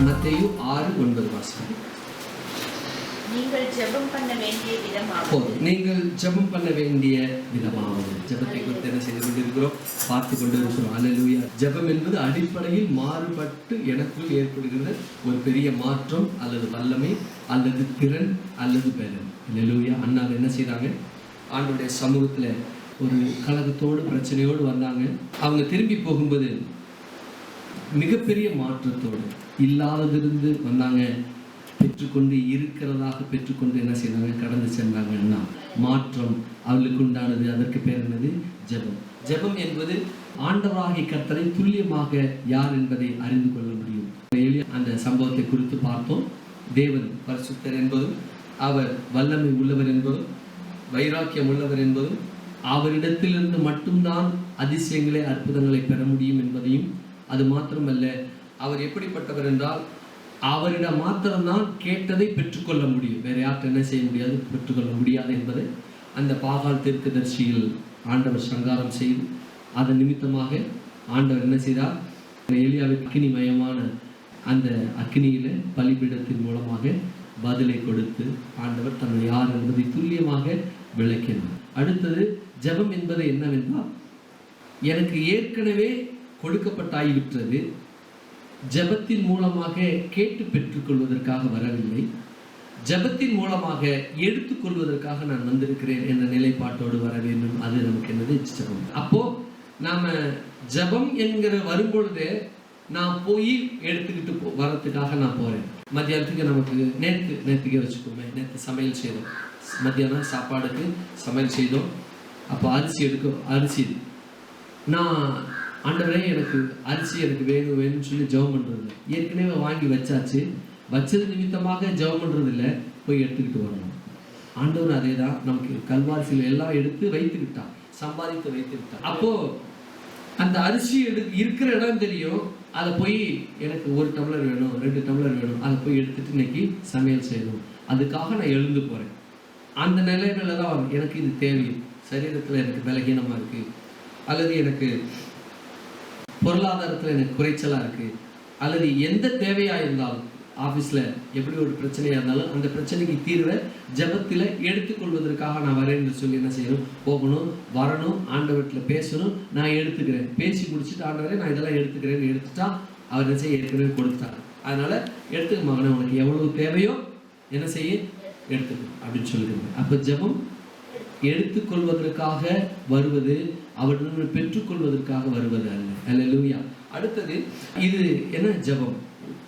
மத்தேயு 6:9 வாசிங்க. நீங்கள் ஜெபம் பண்ண வேண்டிய விதமாவது. நீங்கள் ஜெபம் பண்ண வேண்டிய விதமாவது. ஜெபத்தை குறித்து என்ன செய்து கொண்டிருக்கிறோம், பார்த்து கொண்டிருக்கிறோம். அல்லேலூயா. ஜெபம் என்பது அடிப்படையில் மாறுபட்டு எனக்குள் ஏற்படுகிற ஒரு பெரிய மாற்றம் அல்லது வல்லமை அல்லது திறன் அல்லது பலன். அல்லேலூயா. அண்ணால் என்ன செய்தாங்க, ஆண்டவருடைய சமூகத்தில் ஒரு கலகத்தோடு பிரச்சனையோடு வந்தாங்க. அவங்க திரும்பி போகும்போது மிகப்பெரிய மாற்றத்தோடு இல்லாததிலிருந்து வந்தாங்க, பெற்றுக்கொண்டு இருக்கிறதாக பெற்றுக்கொண்டு என்ன செய்தாங்க, கடந்து சென்றாங்கன்னா மாற்றம் அவர்களுக்கு உண்டானது. அதற்கு பேர் என்னது, ஜெபம். ஜெபம் என்பது ஆண்டவராகிய கர்த்தரை துல்லியமாக யார் என்பதை அறிந்து கொள்ள முடியும். அந்த சம்பவத்தை குறித்து பார்த்தோம். தேவன் பரிசுத்தர் என்பதும், அவர் வல்லமை உள்ளவர் என்பதும், வைராக்கியம் உள்ளவர் என்பதும், அவரிடத்திலிருந்து மட்டும்தான் அதிசயங்களை அற்புதங்களை பெற முடியும் என்பதையும், அது மாத்திரமல்ல அவர் எப்படிப்பட்டவர் என்றால் அவரிடம் மாத்திரம்தான் கேட்டதை பெற்றுக்கொள்ள முடியும், வேற யார்கிட்ட என்ன செய்ய முடியாது, பெற்றுக்கொள்ள முடியாது என்பதை அந்த பாகால் தீர்க்கதரிசியில் ஆண்டவர் சங்காரம் செய்து அதன் நிமித்தமாக ஆண்டவர் என்ன செய்தார், எலியாவுக்கு அக்கினிமயமான அந்த அக்கினியில பலிபீடத்தின் மூலமாக பதிலை கொடுத்து ஆண்டவர் தன்னை யார் என்பதை துல்லியமாக விளக்கினார். அடுத்தது ஜெபம் என்பது என்னவென்றால், எனக்கு ஏற்கனவே கொடுக்கப்பட்டாகிவிட்டது, ஜெபத்தின் மூலமாக கேட்டு பெற்றுக்கொள்வதற்காக வரவில்லை, ஜெபத்தின் மூலமாக எடுத்துக்கொள்வதற்காக நான் வந்திருக்கிறேன் என்ற நிலைப்பாட்டோடு வர வேண்டும். அது நமக்கு என்னது, ஜெபம். அப்போ நாம ஜெபம் என்கிற வரும்பொழுதே நான் போய் எடுத்துக்கிட்டு வரத்துக்காக நான் போறேன். மத்தியானத்துக்கு நமக்கு நேற்றுக்கே வச்சுக்கோமே, நேற்று சமையல் செய்தோம், மத்தியானம் சாப்பாடுக்கு சமையல் செய்தோம். அப்போ அரிசி நான் ஆண்டவரே எனக்கு அரிசி எனக்கு வேணும்னு சொல்லி ஜெபம் பண்ணுறது ஏற்கனவே வாங்கி வச்சாச்சு, வச்சது நிமித்தமாக ஜெபம் பண்ணுறது இல்லை, போய் எடுத்துக்கிட்டு வரணும். ஆண்டவர் அதே தான் நமக்கு கல்வாரிசியில் எல்லாம் எடுத்து வைத்துக்கிட்டான், சம்பாதித்து வைத்துக்கிட்டான். அப்போ அந்த அரிசி இருக்கிற இடம் தெரியும், அதை போய் எனக்கு 1 டம்ளர் வேணும், 2 டம்ளர் வேணும், அதை போய் எடுத்துட்டு இன்னைக்கு சமையல் செய்யணும், அதுக்காக நான் எழுந்து போறேன். அந்த நிலைமையில தான் எனக்கு இது தேவை, சரீரத்தில் எனக்கு பலகீனமாக இருக்கு, அல்லது எனக்கு பொருளாதாரத்தில் எனக்கு குறைச்சலாக இருக்குது, அல்லது எந்த தேவையாக இருந்தாலும் ஆஃபீஸில் எப்படி ஒரு பிரச்சனையாக இருந்தாலும் அந்த பிரச்சனைக்கு தீர்வை ஜெபத்தில் எடுத்துக்கொள்வதற்காக நான் வரேன் என்று சொல்லி என்ன செய்யணும், போகணும், வரணும், ஆண்டவர்கிட்ட பேசணும். நான் எடுத்துக்கிறேன், பேசி முடிச்சுட்டு ஆண்டவரே நான் இதெல்லாம் எடுத்துக்கிறேன்னு எடுத்துட்டா அவர் என்ன செய்ய, ஏற்கனவே கொடுத்தாரு. அதனால் எடுத்துக்க மகனே, உனக்கு எவ்வளவு தேவையோ என்ன செய்ய எடுத்துக்கணும் அப்படின்னு சொல்லிடுங்க. அப்போ ஜெபம் எடுத்துக்கொள்வதற்காக வருவது, அவர்கள் பெற்றுக்கொள்வதற்காக வருவது அல்ல. அல்லேலூயா. அடுத்தது இது என்ன, ஜெபம்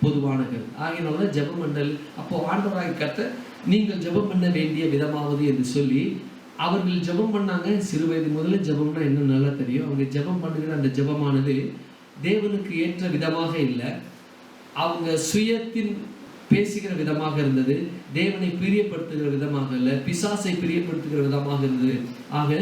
பொதுவான கருத்து. ஆகினால ஜெபம் மண்டல். அப்போ ஆண்டவராகிய கர்த்தர் நீங்கள் ஜெபம் பண்ண வேண்டிய விதமாவது என்று சொல்லி அவர்கள் ஜெபம் பண்ணாங்க. சிறு வயது முதல்ல ஜெபம்னா இன்னும் நல்லா தெரியும். அவங்க ஜெபம் பண்ணுகிற அந்த ஜெபமானது தேவனுக்கு ஏற்ற விதமாக இல்லை, அவங்க சுயத்தின் பேசுகிற விதமாக இருந்தது, தேவனை பிரியப்படுத்துகிற விதமாக இல்லை, பிசாசை பிரியப்படுத்துகிற விதமாக இருந்தது. ஆக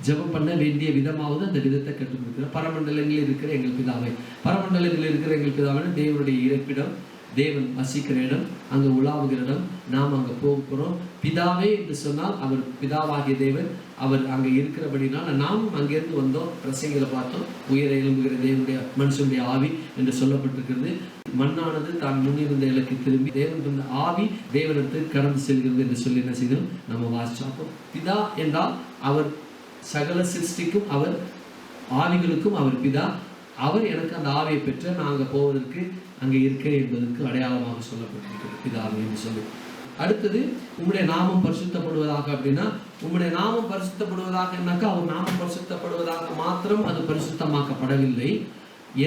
ஜெபம் பண்ண வேண்டிய விதமாவது அந்த விதத்தை கற்றுக் கொடுக்கிற. பரமண்டலங்களில் இருக்கிற எங்கள் பிதாவை, பரமண்டலங்களில் இருக்கிற எங்கள் பிதாவை தேவனுடைய இருப்பிடம், தேவன் வசிக்கிற இடம், அங்கே உலாவுகிற இடம், நாம் அங்கே போகிறோம். பிதாவே என்று சொன்னால் அவர் பிதாவாகிய தேவன், அவர் அங்கே இருக்கிறபடினால் நாமும் அங்கிருந்து வந்தோம். பிரசங்களை பார்த்தோம், உயர எழும்புகிற தேவனுடைய மனுஷனுடைய ஆவி என்று சொல்லப்பட்டிருக்கிறது. மண்ணானது தான் முன்னிருந்த இலக்கு திரும்பி தேவன் இருந்த ஆவி தேவனிடத்தில் கடந்து செல்கிறது என்று சொல்லி என்ன செய்தோம், நம்ம வாசிச்சோம். அப்போ பிதா என்றால் அவர் சகல சிருஷ்டிக்கும், அவர் ஆவிகளுக்கும் அவர் பிதா. அவர் எனக்கு அந்த ஆவியை பெற்ற நான் அங்கே போவதற்கு அங்கே இருக்கிறேன் என்பதற்கு அடையாளமாக சொல்லப்பட்டிருக்கிறது பிதாவை என்று சொல்லி. அடுத்தது உம்முடைய நாமம் பரிசுத்தப்படுவதாக. அப்படின்னா உம்முடைய நாமம் பரிசுத்தப்படுவதாக என்னாக்கா அவர் நாமம் பரிசுத்தப்படுவதாக மாத்திரம் அது பரிசுத்தமாக்கப்படவில்லை.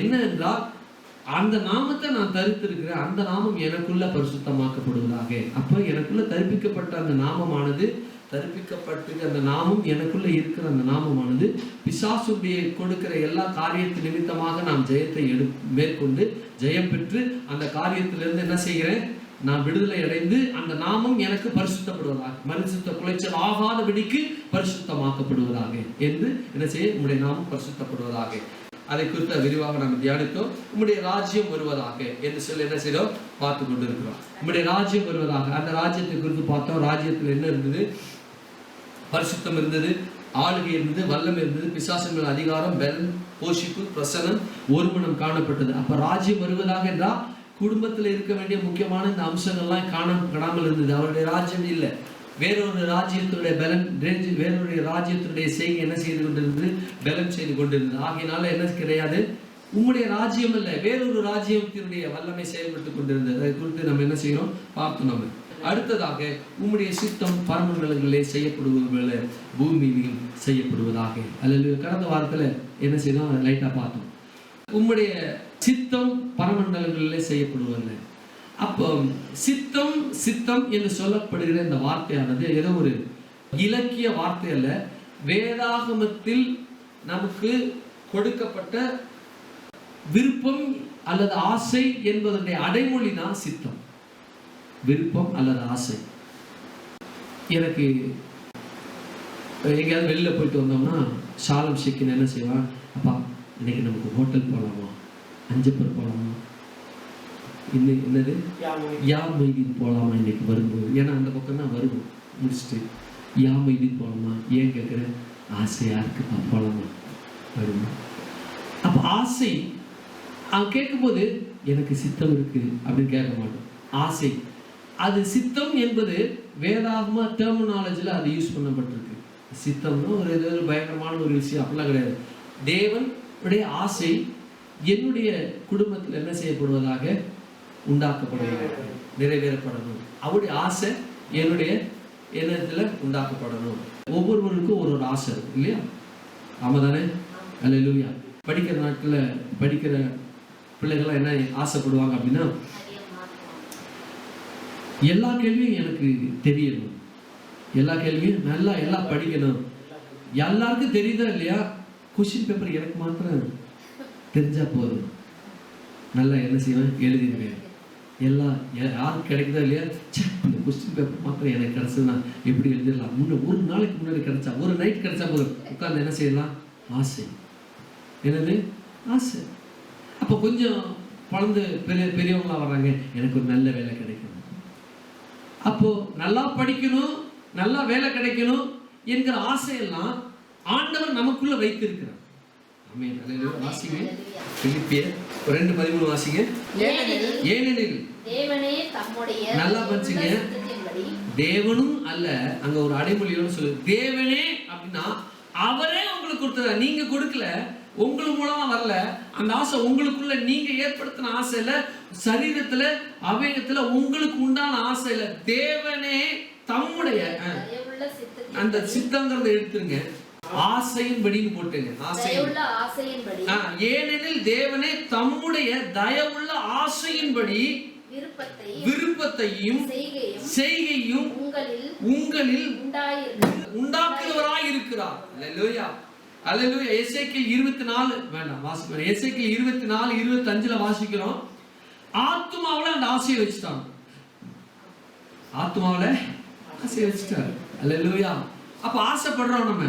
என்ன என்றால் அந்த நாமத்தை நான் தரித்திருக்கிறேன், அந்த நாமம் எனக்குள்ள பரிசுத்தமாக்கப்படுவதாக. அப்போ எனக்குள்ள தரிப்பிக்கப்பட்ட அந்த நாமமானது, தரிப்பிக்கப்பட்டு அந்த நாமம் எனக்குள்ள இருக்கிற அந்த நாமமானது பிசாசுடைய கொடுக்கிற எல்லா காரியத்தின் நிமித்தமாக நாம் ஜெயத்தை மேற்கொண்டு ஜெயம் பெற்று அந்த காரியத்திலிருந்து என்ன செய்கிறேன், நான் விடுதலை அடைந்து அந்த நாமம் எனக்கு பரிசுத்தப்படுவதாக, பரிசுத்த குலைச்சல் ஆகாதபடிக்கு பரிசுத்தமாக்கப்படுவதாக என்று என்ன செய்ய, உம்முடைய நாமம் பரிசுத்தப்படுவதாக. அதை குறித்து விரிவாக நாம் தியானித்தோம். உம்முடைய ராஜ்யம் வருவதாக என்று சொல்லி என்ன செய்தோம், பார்த்து கொண்டு இருக்கிறோம். உம்முடைய ராஜ்யம் வருவதாக, அந்த ராஜ்யத்தை குறித்து பார்த்தோம். ராஜ்யத்தில் என்ன இருந்தது, பரிசுத்தம் இருந்தது, ஆளுகை இருந்தது, வல்லம் இருந்தது, பிசாசங்கள் அதிகாரம், பலன், போஷிப்பு, பிரசனம், ஒருமனம் காணப்பட்டது. அப்ப ராஜ்யம் வருவதாக என்றால் குடும்பத்தில் இருக்க வேண்டிய முக்கியமான இந்த அம்சங்கள்லாம் காணாமல் இருந்தது. அவருடைய ராஜ்யம் இல்லை, வேறொரு ராஜ்யத்தினுடைய பலன், வேறொரு ராஜ்யத்தினுடைய செய்கை என்ன செய்து கொண்டிருந்தது? பலன் செய்து கொண்டிருந்தது. ஆகையினால என்ன கிடையாது, உம்முடைய ராஜ்யம் இல்லை, வேறொரு ராஜ்யத்தினுடைய வல்லமை செயல்பட்டு கொண்டிருந்தது. அதை குறித்து நம்ம என்ன செய்யறோம் பார்த்தோம். நம்ம அடுத்ததாக உம்முடைய சித்தம் பரமண்டலங்களிலே செய்யப்படுவதில்லை, பூமியிலும் செய்யப்படுவதாக. அல்லது கடந்த வாரத்துல என்ன செய்தோம், லைட்டா பார்த்தோம். உம்முடைய சித்தம் பரமண்டலங்களிலே செய்யப்படுவதில்லை. அப்போ சித்தம் சித்தம் என்று சொல்லப்படுகிற இந்த வார்த்தையானது ஏதோ ஒரு இலக்கிய வார்த்தை அல்ல, வேதாகமத்தில் நமக்கு கொடுக்கப்பட்ட விருப்பம் அல்லது ஆசை என்பதனுடைய அடைமொழி தான் சித்தம். விருப்பம் அல்லது ஆசை. எனக்கு எங்கேயாவது வெளியில் போயிட்டு வந்தோம்னா ஷாலம் ஷேக்கின் என்ன செய்வான், அப்பா இன்னைக்கு நமக்கு ஹோட்டல் போகலாமா, அஞ்சப்பர் போகலாமா, என்னது யாமைதீன் போகலாமா இன்னைக்கு வரும்போது, ஏன்னா அந்த பக்கம் தான் வருவோம் முடிச்சுட்டு யாமைதீன் போகலாமா, ஏன் கேட்குறேன், ஆசையா இருக்குப்பா போகலாமா வருமா. அப்போ ஆசை அவன் கேட்கும்போது எனக்கு சித்தம் இருக்கு அப்படின்னு கேட்க மாட்டோம். ஆசை அது சித்தம் என்பது வேதாகம டெர்மினாலஜியில் அது யூஸ் பண்ணப்பட்டிருக்கு. சித்தம்னா ஒரு ஏதோ பயங்கரமான ஒரு விஷயம் அப்படிலாம் கிடையாது. தேவன் உடைய ஆசை என்னுடைய குடும்பத்தில் என்ன செய்யப்படுவதாக உண்டாக்கப்படுவதாக நிறைவேறப்படணும். அவருடைய ஆசை என்னுடைய எண்ணத்தில் உண்டாக்கப்படணும். ஒவ்வொருவருக்கும் ஒரு ஒரு ஆசை இருக்கு இல்லையா? ஆமாம் தானே? அல்லேலூயா. படிக்கிற நாட்களில் படிக்கிற பிள்ளைகள்லாம் என்ன ஆசைப்படுவாங்க அப்படின்னா, எல்லா கேள்வியும் எனக்கு தெரியணும், எல்லா கேள்வியும் நல்லா எல்லாம் படிக்கணும். எல்லாருக்கும் தெரியுதா இல்லையா? கொஸ்டின் பேப்பர் எனக்கு மாத்திரம் தெரிஞ்சா போதும், நல்லா என்ன செய்வேன் எழுதிடுவேன். எல்லாம் யாருக்கு கிடைக்குதா இல்லையா, இந்த கொஸ்டின் பேப்பர் மாத்திரம் எனக்கு கிடைச்சதுன்னா எப்படி எழுதிடலாம், ஒரு நாளைக்கு முன்னாடி கிடைச்சா, ஒரு நைட் கிடைச்சா போதும், உட்கார்ந்து என்ன செய்யலாம். ஆசை என்னது? ஆசை. அப்போ கொஞ்சம் குழந்தை பெரியவங்களா வர்றாங்க, எனக்கு ஒரு நல்ல வேலை கிடைக்கணும், அப்போ நல்லா படிக்கணும், நல்லா வேலை கிடைக்கணும் என்கிற ஆசையெல்லாம் ஆண்டவர் நமக்குள்ள வைத்திருக்கிறார். ஆமென். அல்லேலூயா. வாசிங்க பிலிப்பியர் 2:13 வாசிங்க. ஏனெனில் தேவனே தம்முடைய நல்லா படிச்சீங்க. தேவனும் அல்ல, அங்க ஒரு அடைமொழியோட சொல்லு. தேவனே அப்படின்னா அவரே உங்களுக்கு கொடுத்தத, நீங்க கொடுக்கல, உங்களுக்கு மூலமா வரல. அந்த ஆசை உங்களுக்குள்ள நீங்க ஏற்படுத்தின ஆசை இல்ல, சரீரத்துல அவையத்துல உங்களுக்கு உண்டான ஆசை இல்ல. தேவனே தம்முடைய அந்த சித்தங்கிறத எடுத்துருங்க, ஆசையின்படின்னு போட்டுங்க. ஏனெனில் தேவனே தம்முடைய தயவுள்ள ஆசையின்படி விருப்பத்தையும் செய்கையும் உங்களில் உண்டாக்குறவராய் இருக்கிறார். அல்லேலூயா. அல்லேலூயா. எசேக்கியேல் 24 வேண்டாம் வாசிக்கிறோம். எசேக்கியேல் 24:25 வாசிக்கிறோம். ஆத்துமாவுல அந்த ஆசையை வச்சுட்டாங்க. ஆத்துமாவுல ஆசையை வச்சுட்டாரு. அல்லேலூயா. அப்ப ஆசைப்படுறோம் நம்ம.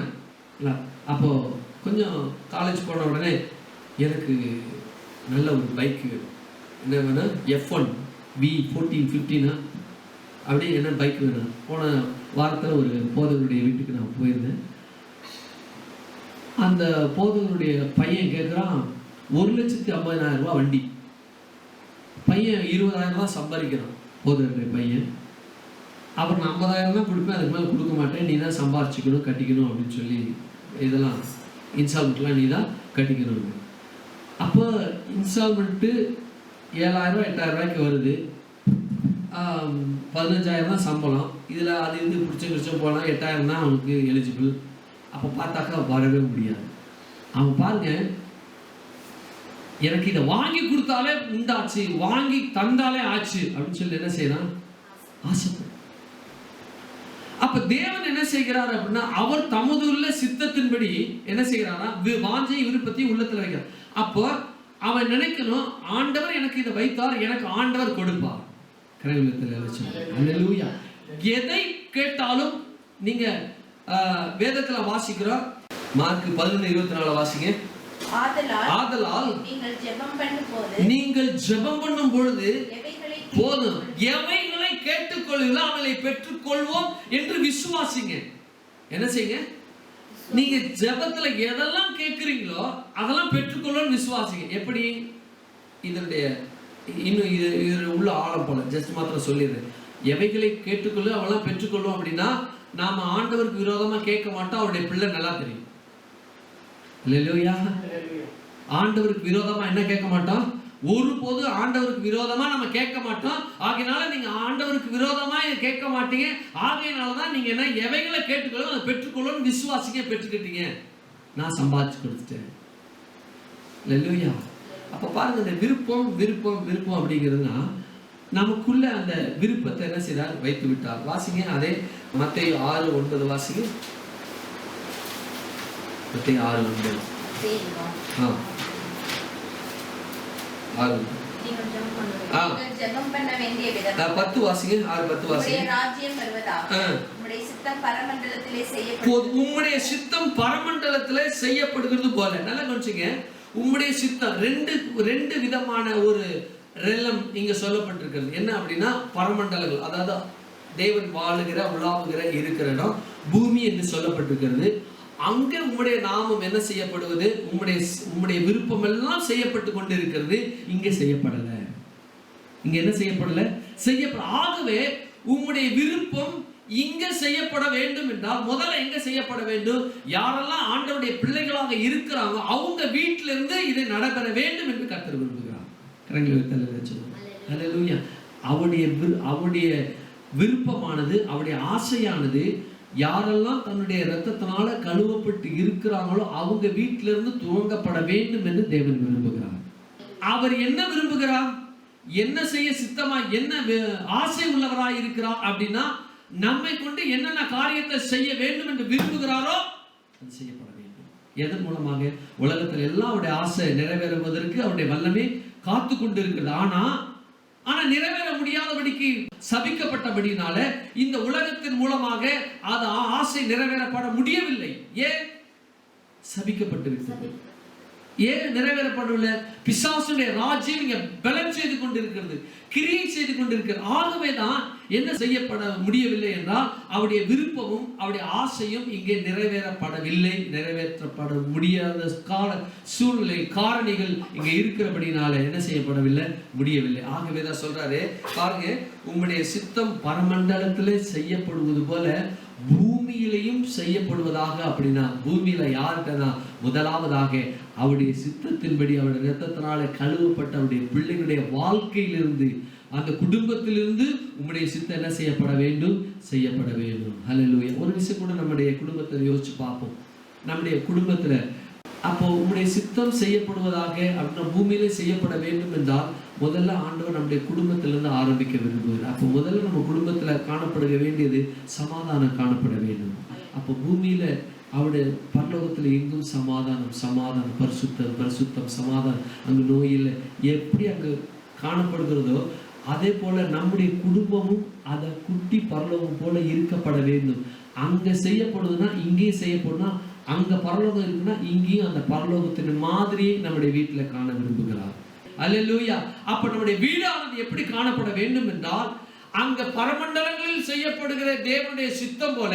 அப்போ கொஞ்சம் காலேஜ் போன உடனே எனக்கு நல்ல ஒரு பைக் வேணும். என்ன வேணும்? F1 V14-15 அப்படி என்ன பைக் வேணும். போன வாரத்தில் ஒரு போதகருடைய வீட்டுக்கு நான் போயிருந்தேன். அந்த போதகருடைய பையன் கேட்குறான், 1,50,000 ரூபா வண்டி. பையன் 20,000 ரூபா சம்பாதிக்கிறான். போதகருடைய பையன். அப்புறம் நான் 50,000 தான் கொடுப்பேன், அதுக்கு மேலே கொடுக்க மாட்டேன், நீ தான் சம்பாரிச்சிக்கணும் கட்டிக்கணும் அப்படின்னு சொல்லி, இதெல்லாம் இன்ஸ்டால்மெண்ட்லாம் நீ தான் கட்டிக்கணும். அப்போ இன்ஸ்டால்மெண்ட்டு 7,000 8,000 ரூபாய்க்கு வருது. 15,000 தான் சம்பளம். இதில் அது இது பிடிச்சம் போனால் 8,000 தான் அவனுக்கு எலிஜிபிள். அப்போ பார்த்தாக்கா வரவே முடியாது. அவன் பாருங்க, எனக்கு இதை வாங்கி கொடுத்தாலே உண்டாச்சு, வாங்கி தந்தாலே ஆச்சு அப்படின்னு சொல்லி என்ன செய்யறான்? ஆசைப்படும். அப்ப தேவன் என்ன செய்கிறார் அப்படின்னா, அவர் தமது உள்ள சித்தத்தின்படி என்ன செய்கிறாரா, வாஞ்சை விருப்பத்தையும் உள்ளத்துல வைக்கிறார். அப்போ அவன் நினைக்கணும், ஆண்டவர் எனக்கு இதை வைத்தார், எனக்கு ஆண்டவர் கொடுப்பார். அல்லேலூயா. எதை கேட்டாலும் நீங்க வேதத்துல வாசிக்கிறோம். மார்க் 11:24 வாசிங்க. ஆதலால் நீங்கள் ஜெபம் பண்ணும் பொழுது போதும், எவைகளை கேட்டுக்கொள்ளுங்களோ அவளை பெற்றுக்கொள்வோம் என்று விசுவாசிங்க. என்ன செய்யுங்க? நீங்க ஜெபத்துல எதெல்லாம் கேட்கிறீங்களோ அதெல்லாம் பெற்றுக்கொள்ளும் விசுவாசிங்க. எப்படி? இதனுடைய இன்னும் இது உள்ள ஆழம் போல ஜஸ்ட் மாத்திரம் சொல்லிடுறேன். எவைகளை கேட்டுக்கொள்ள அவெல்லாம் பெற்றுக்கொள்ளும் அப்படின்னா நாம ஆண்டவருக்கு விரோதமா கேட்க மாட்டோம். அவருடைய பிள்ளை நல்லா தெரியும். அல்லேலூயா. ஆண்டவருக்கு விரோதமா என்ன கேட்க மாட்டோம்? ஒருபோது ஆண்டவருக்கு விரோதமா நம்ம கேட்க மாட்டோம். ஆகையினால நீங்க ஆண்டவருக்கு விரோதமா கேட்க மாட்டீங்க. ஆகையினாலதான் நீங்க என்ன எவைகளை கேட்டுக்கொள்ளும் அதை பெற்றுக்கொள்ளும் விசுவாசிங்க, பெற்றுக்கிட்டீங்க. நான் சம்பாதிச்சு கொடுத்துட்டேன். அல்லேலூயா. அப்ப பாருங்க, இந்த விருப்பம் விருப்பம் விருப்பம் அப்படிங்கிறதுனா நமக்குள்ள அந்த விருப்பத்தை என்ன செய்தார்? வைத்து விட்டார். வாசிங்க அதே மத்தேயு 6:9 வாசிங்க. மத்தேயு 6:9. ஜெபம் பண்ண வேண்டிய விதம் 10 வாசிங்க. 6:10 வாசிங்க. ராஜ்யம் வருவதாக உம்முடைய சித்தம் பரமண்டலத்திலே செய்யப்படுகிறது. உம்முடைய சித்தம் பரமண்டலத்திலே செய்யப்படுகிறது போல. நல்லா கவனிச்சுங்க. உம்முடைய சித்தம் ரெண்டு விதமான ஒரு ரெலம் இங்க சொல்லப்பட்டிருக்கிறது. என்ன அப்படின்னா பரமண்டலங்கள், அதாவது தேவன் வாழுகிற உலாவுகிற இருக்கிற இடம் பூமி என்று சொல்லப்பட்டிருக்கிறது. அங்க உம்முடைய நாமம் என்ன செய்யப்படுவது? உம்முடைய விருப்பம் எல்லாம் செய்யப்பட்டு கொண்டு இருக்கிறது. இங்க செய்யப்படல. இங்க என்ன செய்யப்படல? ஆகவே உம்முடைய விருப்பம் இங்க செய்யப்பட வேண்டும் என்றால் முதல்ல எங்க செய்யப்பட வேண்டும்? யாரெல்லாம் ஆண்டவருடைய பிள்ளைகளாக இருக்கிறாங்க அவங்க வீட்டில இருந்து இதை நடைபெற வேண்டும் என்று கர்த்தர் விரும்புகிறார். அல்லேலூயா. அவருடைய விருப்பமானது, அவருடைய ஆசையானது யாரெல்லாம் தன்னுடைய இரத்தத்தினால கழுவப்பட்டு இருக்கிறாங்களோ அவங்க வீட்டில இருந்து துவங்கப்பட வேண்டும் என்று தேவன் விரும்புகிறார். அவர் என்ன விரும்புகிறார்? என்ன செய்ய சித்தமா, என்ன ஆசை உள்ளவராய் இருக்கிறார் அப்படின்னா நம்மை கொண்டு என்னென்ன காரியத்தை செய்ய வேண்டும் என்று விரும்புகிறாரோ அது செய்யப்பட வேண்டும். எதன் மூலமாக? உலகத்தில் எல்லாம் அவருடைய ஆசை நிறைவேறுவதற்கு அவருடைய வல்லமை காத்து கொண்டு இருக்கிறது. ஆனா நிறைவேற முடியாதபடிக்கு சபிக்கப்பட்டபடினால இந்த உலகத்தின் மூலமாக அது ஆசை நிறைவேறப்பட முடியவில்லை. ஏன்? சபிக்கப்பட்டிருக்கிறது. ஏன் நிறைவேறப்படவில்லை? பிசாசுடைய ராஜ்யம் இங்க பலம் செய்து கொண்டிருக்கிறது, கிரியை செய்து கொண்டிருக்கிறது. ஆகவேதான் என்ன செய்யப்பட முடியவில்லை என்றால் அவருடைய விருப்பமும் அவருடைய ஆசையும் இங்கே நிறைவேறப்படவில்லை. நிறைவேற்றப்பட முடியாத சூழ்நிலை காரணிகள் இங்க இருக்கிறபடினால என்ன செய்யப்படவில்லை? முடியவில்லை. ஆகவேதான் சொல்றாரு பாருங்க, உம்முடைய சித்தம் பரமண்டலத்திலே செய்யப்படுவது போல பூமியிலையும் செய்யப்படுவதாக. அப்படின்னா பூமியில யாருக்குன்னா முதலாவதாக அவருடைய சித்தத்தின்படி அவருடைய இரத்தத்தினால கழுவப்பட்ட அவருடைய பிள்ளைகளுடைய வாழ்க்கையிலிருந்து, அந்த குடும்பத்திலிருந்து உம்முடைய சித்தம் என்ன செய்யப்பட வேண்டும்? செய்யப்பட வேண்டும். அல்லேலூயா. ஒரு விஷயம் கூட நம்முடைய குடும்பத்தை யோசிச்சு பார்ப்போம். நம்முடைய குடும்பத்துல அப்போ உம்முடைய சித்தம் செய்யப்படுவதாக அப்படின்னா பூமியிலே செய்யப்பட வேண்டும் என்றால் முதல்ல ஆண்டவர் நம்முடைய குடும்பத்திலிருந்து ஆரம்பிக்க விரும்புகிறார். அப்போ முதல்ல நம்ம குடும்பத்துல காணப்பட வேண்டியது சமாதானம் காணப்பட வேண்டும். அப்போ பூமியில அவருடைய பரலோகத்துல எங்கும் சமாதானம், சமாதானம், பரிசுத்தம், பரிசுத்தம், சமாதானம். அங்கு நோயில் எப்படி அங்கு காணப்படுகிறதோ அதே போல நம்முடைய குடும்பமும் அதை குட்டி பரலோகம் போல இருக்கப்பட வேண்டும். அங்க செய்யப்படுதுன்னா இங்கேயும் செய்யப்படுனா, அங்க பரலோகம் இருக்குன்னா இங்கேயும் அந்த பரலோகத்தின் மாதிரியை நம்முடைய வீட்டுல காண விரும்புகிறார். அல்லேலூயா. அப்ப நம்முடைய வீடானது எப்படி காணப்பட வேண்டும் என்றால் அங்க பரமண்டலங்களில் செய்யப்படுகிற தேவனுடைய சித்தம் போல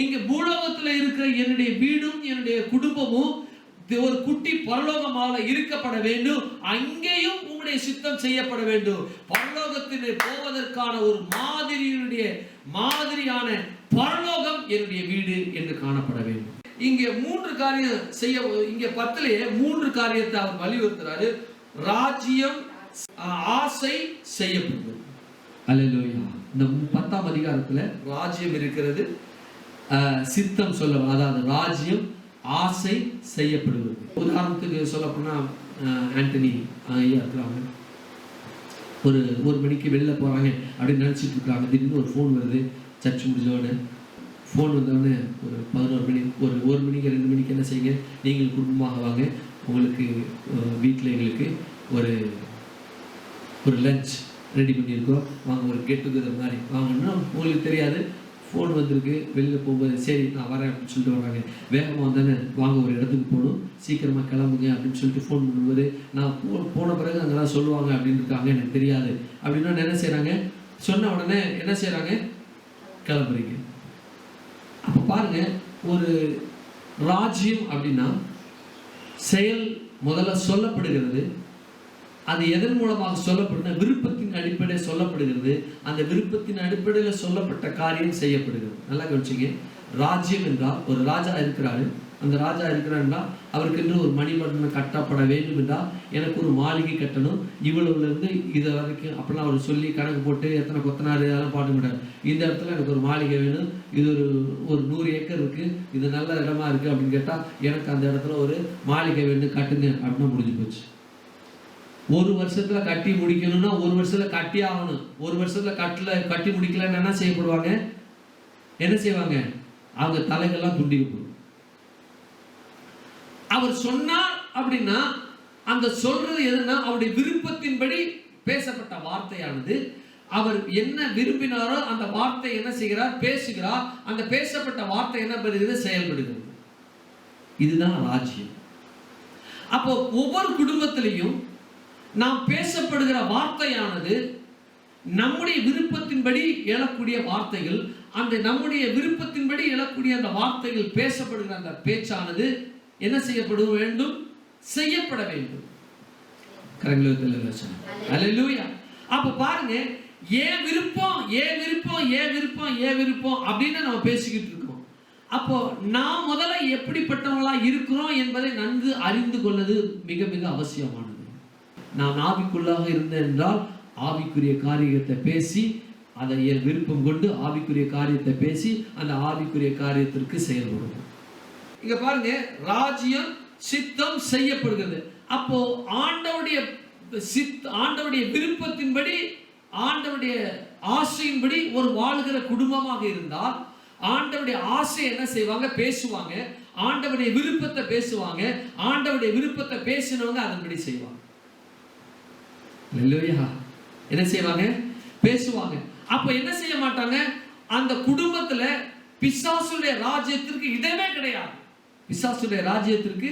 இங்க பூலோகத்துல இருக்கிற என்னுடைய வீடும் என்னுடைய குடும்பமும் ஒரு குட்டி பரலோகமாக இருக்கப்பட வேண்டும். அங்கேயும் உங்களுடைய சித்தம் செய்யப்பட வேண்டும். பரலோகத்திலே போவதற்கான ஒரு மாதிரியான பரலோகம் என்னுடைய வீடு என்று காணப்பட வேண்டும். இங்கே 3 காரியம் செய்ய, இங்க 10லயே 3 காரியத்தை அவர் வலியுறுத்துறாரு. ராஜ்யம், ஆசை செய்யப்படுவது. அல்லேலூயா. இந்த 10ஆம் அதிகாரத்துல ராஜ்யம் இருக்கிறது, சித்தம் சொல்ல, அதாவது ராஜ்யம், ஆசை செய்யப்படுவது. உதாரணத்துக்கு சொல்ல போனா ஆண்டனி ஐயா இருக்கிறாங்க, ஒரு மணிக்கு வெளில போறாங்க அப்படின்னு நினைச்சிட்டு இருக்காங்க. திடீர்னு ஒரு ஃபோன் வருது. சர்ச் முடிஞ்சோடனே ஃபோன் வந்தோடனே ஒரு 11 மணி, ஒரு 1 மணிக்கு 2 மணிக்கு என்ன செய்யுங்க, நீங்கள் குடும்பமாக வாங்க, உங்களுக்கு வீட்டில் எங்களுக்கு ஒரு லஞ்ச் ரெடி பண்ணியிருக்கோம், வாங்க ஒரு கெட் டுகெதர் மாதிரி வாங்கன்னா உங்களுக்கு தெரியாது. ஃபோன் வந்திருக்கு, வெளியில் போகும்போது சரி நான் வரேன் அப்படின்னு சொல்லிட்டு வராங்க. வேகமாக வந்தானே வாங்க ஒரு இடத்துக்கு போகணும், சீக்கிரமாக கிளம்புங்க அப்படின்னு சொல்லிட்டு ஃபோன் பண்ணும்போது நான் போன பிறகு அங்கெல்லாம் சொல்லுவாங்க அப்படின்னு இருக்காங்க, எனக்கு தெரியாது அப்படின்னா என்ன செய்கிறாங்க, சொன்ன உடனே என்ன செய்கிறாங்க, கிளம்புறீங்க. அப்போ பாருங்க, ஒரு ராஜ்யம் அப்படின்னா செயல் முதல்ல சொல்லப்படுகிறது, அது எதன் மூலமாக சொல்லப்படுது? விருப்பத்தின் அடிப்படையில் சொல்லப்படுகிறது. அந்த விருப்பத்தின் அடிப்படையில் சொல்லப்பட்ட காரியம் செய்யப்படுகிறது. நல்லா கவனிச்சிங்க. ராஜ்யம் என்றால் ஒரு ராஜா இருக்கிறாரு. அந்த ராஜா இருக்கிறாருன்னா அவருக்கென்று ஒரு மணிமண்டலம் கட்டப்பட வேண்டும் என்றால் எனக்கு ஒரு மாளிகை கட்டணும், இவ்வளவுலேருந்து இதை வரைக்கும் அப்படிலாம் அவர் சொல்லி கணக்கு போட்டு எத்தனை கொத்தனார் அதெல்லாம் பாட்டு முடியாது. இந்த இடத்துல எனக்கு ஒரு மாளிகை வேணும், இது ஒரு 100 ஏக்கர் இருக்குது, இது நல்ல இடமா இருக்குது அப்படின்னு கேட்டால் எனக்கு அந்த இடத்துல ஒரு மாளிகை வேணும் கட்டுங்க அப்படின்னு முடிஞ்சு போச்சு. ஒரு வருஷத்துல கட்டி முடிக்கணும்னா ஒரு வருஷத்துல கட்டி ஆகணும். ஒரு வருஷத்துல கட்டி முடிக்கலன்னு என்ன செய்யப்படுவாங்க? என்ன செய்வாங்க? அவங்க தலைகள்லாம் துண்டிக்கப்படும். அவர் சொன்னார் அப்படின்னா அந்த சொல்றது எதுனா அவருடைய விருப்பத்தின்படி பேசப்பட்ட வார்த்தையானது. அவர் என்ன விரும்பினாரோ அந்த வார்த்தை என்ன செய்கிறார்? பேசுகிறார். அந்த பேசப்பட்ட வார்த்தை என்ன பண்ணுகிறது? செயல்படுகிறது. இதுதான் ராஜ்யம். அப்போ ஒவ்வொரு குடும்பத்திலையும் நாம் பேசப்படுகிற வார்த்தையானது நம்முடைய விருப்பத்தின்படி எழக்கூடிய வார்த்தைகள். அந்த நம்முடைய விருப்பத்தின்படி எழக்கூடிய அந்த வார்த்தைகள் பேசப்படுகிற அந்த பேச்சானது என்ன செய்யப்பட வேண்டும்? செய்யப்பட வேண்டும். அல்லேலூயா. அப்ப பாருங்க, ஏன் விருப்பம் ஏன் விருப்பம் ஏன் விருப்பம் ஏன் விருப்பம் அப்படின்னு நம்ம பேசிக்கிட்டு இருக்கோம். அப்போ நாம் முதல்ல எப்படிப்பட்டவங்களா இருக்கிறோம் என்பதை நன்கு அறிந்து கொள்வது மிக மிக அவசியமானது. நான் ஆவிக்குள்ளாக இருந்தேன் என்றால் ஆவிக்குரிய காரியத்தை பேசி அதை என் விருப்பம் கொண்டு ஆவிக்குரிய காரியத்தை பேசி அந்த ஆவிக்குரிய காரியத்திற்கு செயல்படுவோம். இங்க பாருங்க, ராஜ்யம் சித்தம் செய்யப்படுகிறது. அப்போ ஆண்டவருடைய விருப்பத்தின்படி ஆண்டவருடைய ஆசையின்படி ஒரு வாழ்கிற குடும்பமாக இருந்தால் ஆண்டவருடைய ஆசை என்ன செய்வாங்க? பேசுவாங்க. ஆண்டவருடைய விருப்பத்தை பேசுவாங்க. ஆண்டவருடைய விருப்பத்தை பேசினவங்க அதன்படி செய்வாங்க. அல்லேலூயா. என்ன செய்வாங்க? பேசுவாங்க. அப்ப என்ன செய்ய மாட்டாங்க? அந்த குடும்பத்துல பிசாசுடைய ராஜ்யத்திற்கு இடமே கிடையாது. பிசாசுடைய ராஜ்யத்திற்கு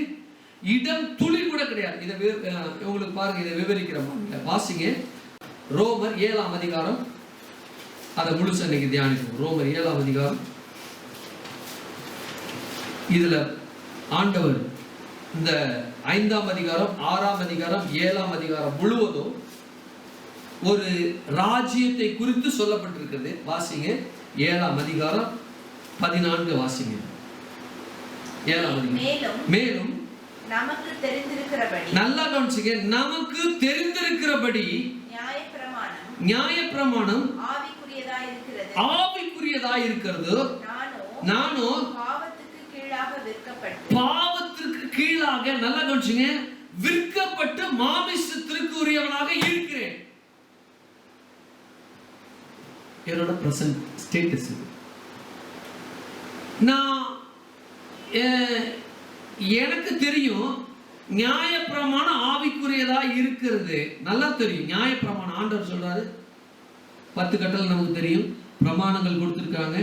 இடம் துளி கூட கிடையாது. இதை உங்களுக்கு பாருங்க, இதை விவரிக்கிற மாதிரி வாசிங்க. ரோமர் 7ஆம் அதிகாரம், அதை முழுசா இன்னைக்கு தியானிப்போம். ரோமர் 7ஆம் அதிகாரம். இதுல ஆண்டவர் இந்த 5ஆம் அதிகாரம் 6ஆம் அதிகாரம் 7ஆம் அதிகாரம் முழுவதும் ஒரு ராஜ்யத்தை குறித்து சொல்லப்பட்டிருக்கிறது. வாசிங்க 7ஆம் அதிகாரம் 14 வாசிங்க. 7ஆம் அதிகாரம். மேலும் நமக்கு தெரிந்திருக்கிறபடி, நல்லா கவனிச்சுங்க, நமக்கு தெரிந்திருக்கிறபடி நியாயப்பிரமாணம் ஆவிக்குரியதாய் இருக்கிறது. நானோ பாவத்திற்கு கீழாக, நல்லா கவனிச்சுங்க, விற்கப்பட்டு மாமிசத்திற்கு உரியவனாக இருக்கிறேன். என்னோட பிரசன்ட் ஸ்டேட்டஸ் இது. நான் எனக்கு தெரியும் நியாயப்பிரமாணம் ஆவிக்குரியதா இருக்கிறது. நல்லா தெரியும் நியாயப்பிரமாணம். ஆண்டவர் சொல்றாரு 10 கட்டளை நமக்கு தெரியும், பிரமாணங்கள் கொடுத்திருக்காங்க.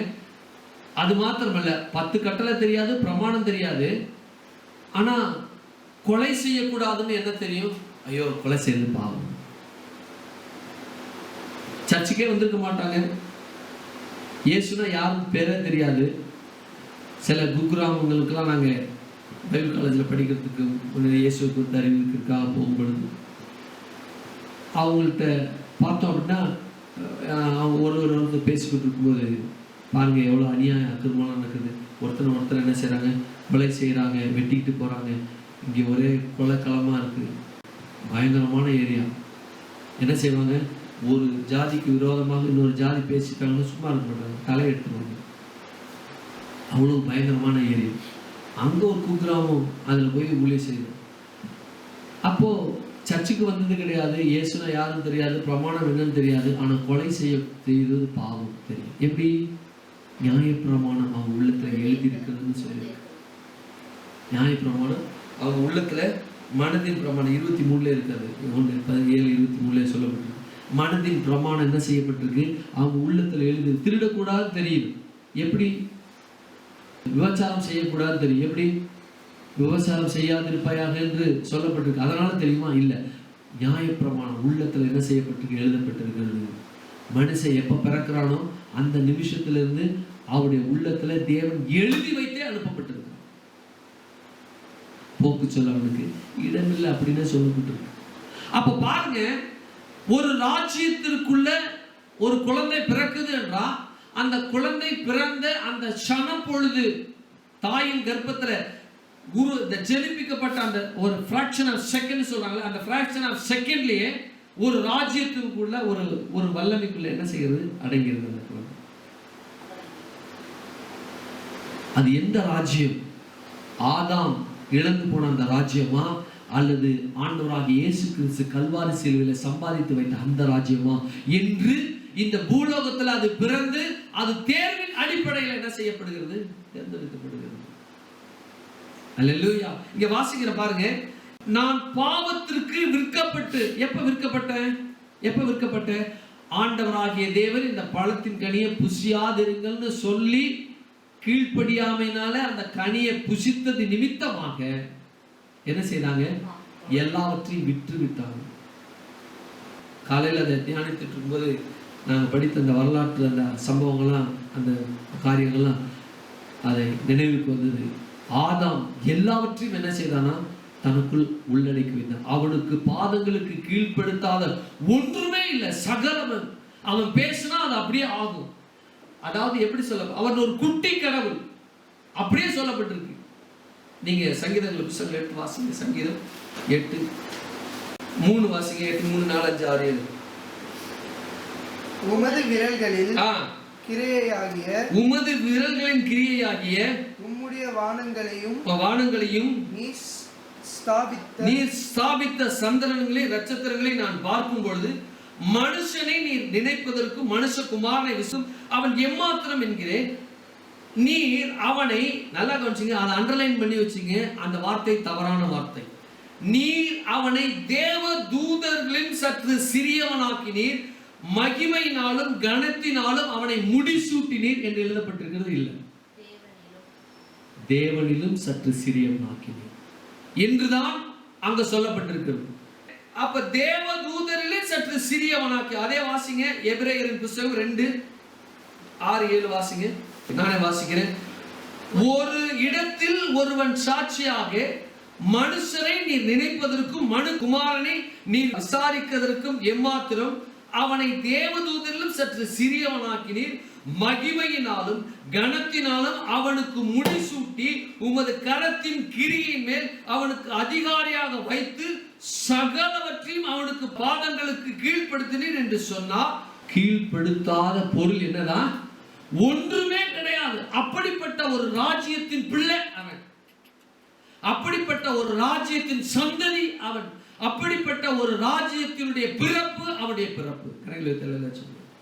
அது மாத்திரமல்ல, 10 கட்டளை தெரியாது, பிரமாணம் தெரியாது. ஆனா கொலை செய்யக்கூடாதுன்னு என்ன தெரியும்? ஐயோ கொலை செய்யறது பாவம். சர்ச்சுக்கே வந்திருக்க மாட்டாங்க. இயேசுனா யாரும் பேரே தெரியாது. சில குக்கிராமங்களுக்கெல்லாம் நாங்கள் பைபிள் காலேஜில் படிக்கிறதுக்கு முன்னாடி இயேசுவை குறித்து அறிவிக்கிறதுக்காக போகும்பொழுது அவங்கள்ட்ட பார்த்தோம் அப்படின்னா அவங்க ஒருவர் பேசிக்கிட்டு இருக்கும்போது பாருங்க எவ்வளோ அநியாயம் அக்கிரமம் நடக்குது. ஒருத்தர் என்ன செய்கிறாங்க? கொலை செய்கிறாங்க, வெட்டிக்கிட்டு போகிறாங்க. இங்கே ஒரே கொலைக்களமாக இருக்குது, பயங்கரமான ஏரியா. என்ன செய்வாங்க? ஒரு ஜாதிக்கு விரோதமாக இன்னொரு ஜாதி பேசிட்டாங்கன்னு சும்மா இருக்க மாட்டாங்க, தலை எடுத்துருவாங்க. அவ்வளோ பயங்கரமான ஏரியா. அங்கே ஒரு குக்கிராமம், அதில் போய் ஊழியம் செய்யணும். அப்போது சர்ச்சுக்கு வந்தது கிடையாது, இயேசுனா யாரும் தெரியாது, பிரமாணம் என்னன்னு தெரியாது. ஆனால் கொலை செய்தது பாவம் தெரியும். எப்படி? நியாயப்பிரமாணம் அவங்க உள்ளத்தில் எழுதியிருக்கிறதுன்னு சொல்லி. நியாயப்பிரமாணம் அவங்க உள்ளத்தில் மனதின் பிரமாணம் 23 இருக்கிறது. 1:17-23 சொல்லப்பட்டிருக்கு. மனதின் பிரமாணம் என்ன செய்யப்பட்டிருக்கு? அவங்க உள்ளத்தில் எழுதி. திருடக்கூடாது தெரியும். எப்படி? விபச்சாரம் செய்யக்கூடாது தெரியும். எப்படி? விபச்சாரம் செய்யாதிருப்பாயாக என்று சொல்லப்பட்டிருக்கு. அதனால தெரியுமா? இல்லை. நியாயப்பிரமாணம் உள்ளத்தில் என்ன செய்யப்பட்டிருக்கு? எழுதப்பட்டிருக்கிறது. மனுஷன் எப்போ பிறக்கிறானோ அந்த நிமிஷத்திலிருந்து அவருடைய உள்ளத்துல தேவன் எழுதி வைத்தே அனுப்பப்பட்டிருக்கு. போக்கு சொல்ல அவனுக்கு இடமில்லை அப்படின்னு சொல்லப்பட்டிருக்கு. அப்ப பாருங்க, ஒரு ராஜ்யத்திற்குள்ள ஒரு குழந்தை பிறக்குது என்றா, அந்த குழந்தை பிறந்த அந்த க்ஷண பொழுது தாயின் கர்ப்பத்துல ஜெனிப்பிக்கப்பட்ட அந்த ஒரு fraction of second சொல்றாங்க, அந்த fraction of secondலயே ஒரு ராஜ்யத்திற்குள்ள ஒரு வல்லமைக்குள்ள என்ன செய்கிறது, அடங்கிறது அந்த குழந்தை. அது எந்த ராஜ்யம்? ஆதாம் இழந்து போன அந்த ராஜ்யமா, அல்லது ஆண்டவராகிய இயேசு கிறிஸ்து கல்வாரி சிலுவையில சம்பாதித்து வைத்த அந்த ராஜ்யமா என்று இந்த பூலோகத்துல அது பிறந்து அது தேர்வின் அடிப்படையில் என்ன செய்யப்படுகிறது, தேர்ந்தெடுக்கப்படுகிறது. அல்லேலூயா. இங்க வாசிக்கிற பாருங்க, நான் பாவத்திற்கு விற்கப்பட்டு, எப்ப விற்கப்பட்ட ஆண்டவராகிய தேவன் இந்த பழத்தின் கனியை புசியாதிருங்கள்னு சொல்லி கீழ்ப்படியாமையினால அந்த கனியை புசித்தது நிமித்தமாக என்ன செய்தாங்க, எல்லாவற்றையும் விற்று விட்டாங்க. காலையில் அதை தியானித்துட்டு இருக்கும்போது நாங்கள் படித்த அந்த வரலாற்று அந்த சம்பவங்கள்லாம் அந்த காரியங்கள்லாம் அதை நினைவுக்கு வந்தது. ஆதாம் எல்லாவற்றையும் என்ன செய்தானா, தனக்குள் உள்ளடக்கி வைத்தான். அவனுக்கு பாதங்களுக்கு கீழ்ப்படுத்தாத ஒன்றுமே இல்லை, சகலவன். அவன் பேசினா அது அப்படியே ஆகும். அதாவது எப்படி சொல்ல, அவன் ஒரு குட்டி கடவுள் அப்படியே சொல்லப்பட்டிருக்கு. நீங்க சங்கீதங்கள் புத்தகங்கள் எடுத்து வாசிங்க. சங்கீதம் 8:3 வாசிங்க. 8, 3, 4, 5, 6, 7. உமது விரல்களில் கிரியையாகிய உமது விரல்களின் கிரியையாகிய உம்முடைய வானங்களையும் நீர் ஸ்தாபித்த சந்திரன்களை நட்சத்திரங்களை நான் பார்க்கும் பொழுது மனுஷனை நீர் நினைப்பதற்கு மனுஷகுமாரனை விசும் அவன் எம்மாத்திரம் என்கிறேன். நீர் அவனை நல்லா கவனிச்சிங்க, அதை அண்டர்லைன் பண்ணி வச்சிங்க. அந்த வார்த்தை தவறான வார்த்தை. நீர் அவனை தேவ தூதர்களின் சற்று சிறியவனாக்கினீர், மகிமையினாலும் கனத்தினாலும் அவனை முடிசூட்டினீர் என்று எழுதப்பட்டிருக்கிறது. இல்லை, தேவனிலும் சற்று சிறியவனாக்கினீர் என்றுதான் அங்க சொல்லப்பட்டிருக்கிறது. அப்ப தேவ தூதரிலே சற்று சிறியவனாக்கி. அதே வாசிங்க, எபிரேயரின் புத்தகம் 2:6-7 வாசிங்க. நானே வாசிக்கிறேன். ஒரு இடத்தில் ஒருவன் சாட்சியாக மனுஷரை நீர் நினைப்பதற்கும் மனுகுமாரனை நீர் விசாரிப்பதற்கும் எம்மாத்திரம் அவனை தேவதூதரிலும் சற்று சிறியவனாக்கினீர், மகிமையினாலும் கனத்தினாலும் அவனுக்கு முடிசூட்டி உமது கரத்தின் கிரியை மேல் அவனுக்கு அதிகாரியாக வைத்து சகலவற்றையும் அவனுக்கு பாதங்களுக்கு கீழ்ப்படுத்தினீர் என்று சொன்னார். கீழ்ப்படுத்தாத பொருள் என்னதான்? ஒன்றுமே கிடையாது. அப்படிப்பட்ட ஒரு ராஜ்யத்தின் பிள்ளை அவன், அப்படிப்பட்ட ஒரு ராஜ்யத்தின் சந்ததி அவன், அப்படிப்பட்ட ஒரு ராஜ்யத்தினுடைய பிறப்பு அவனுடைய பிறப்பு.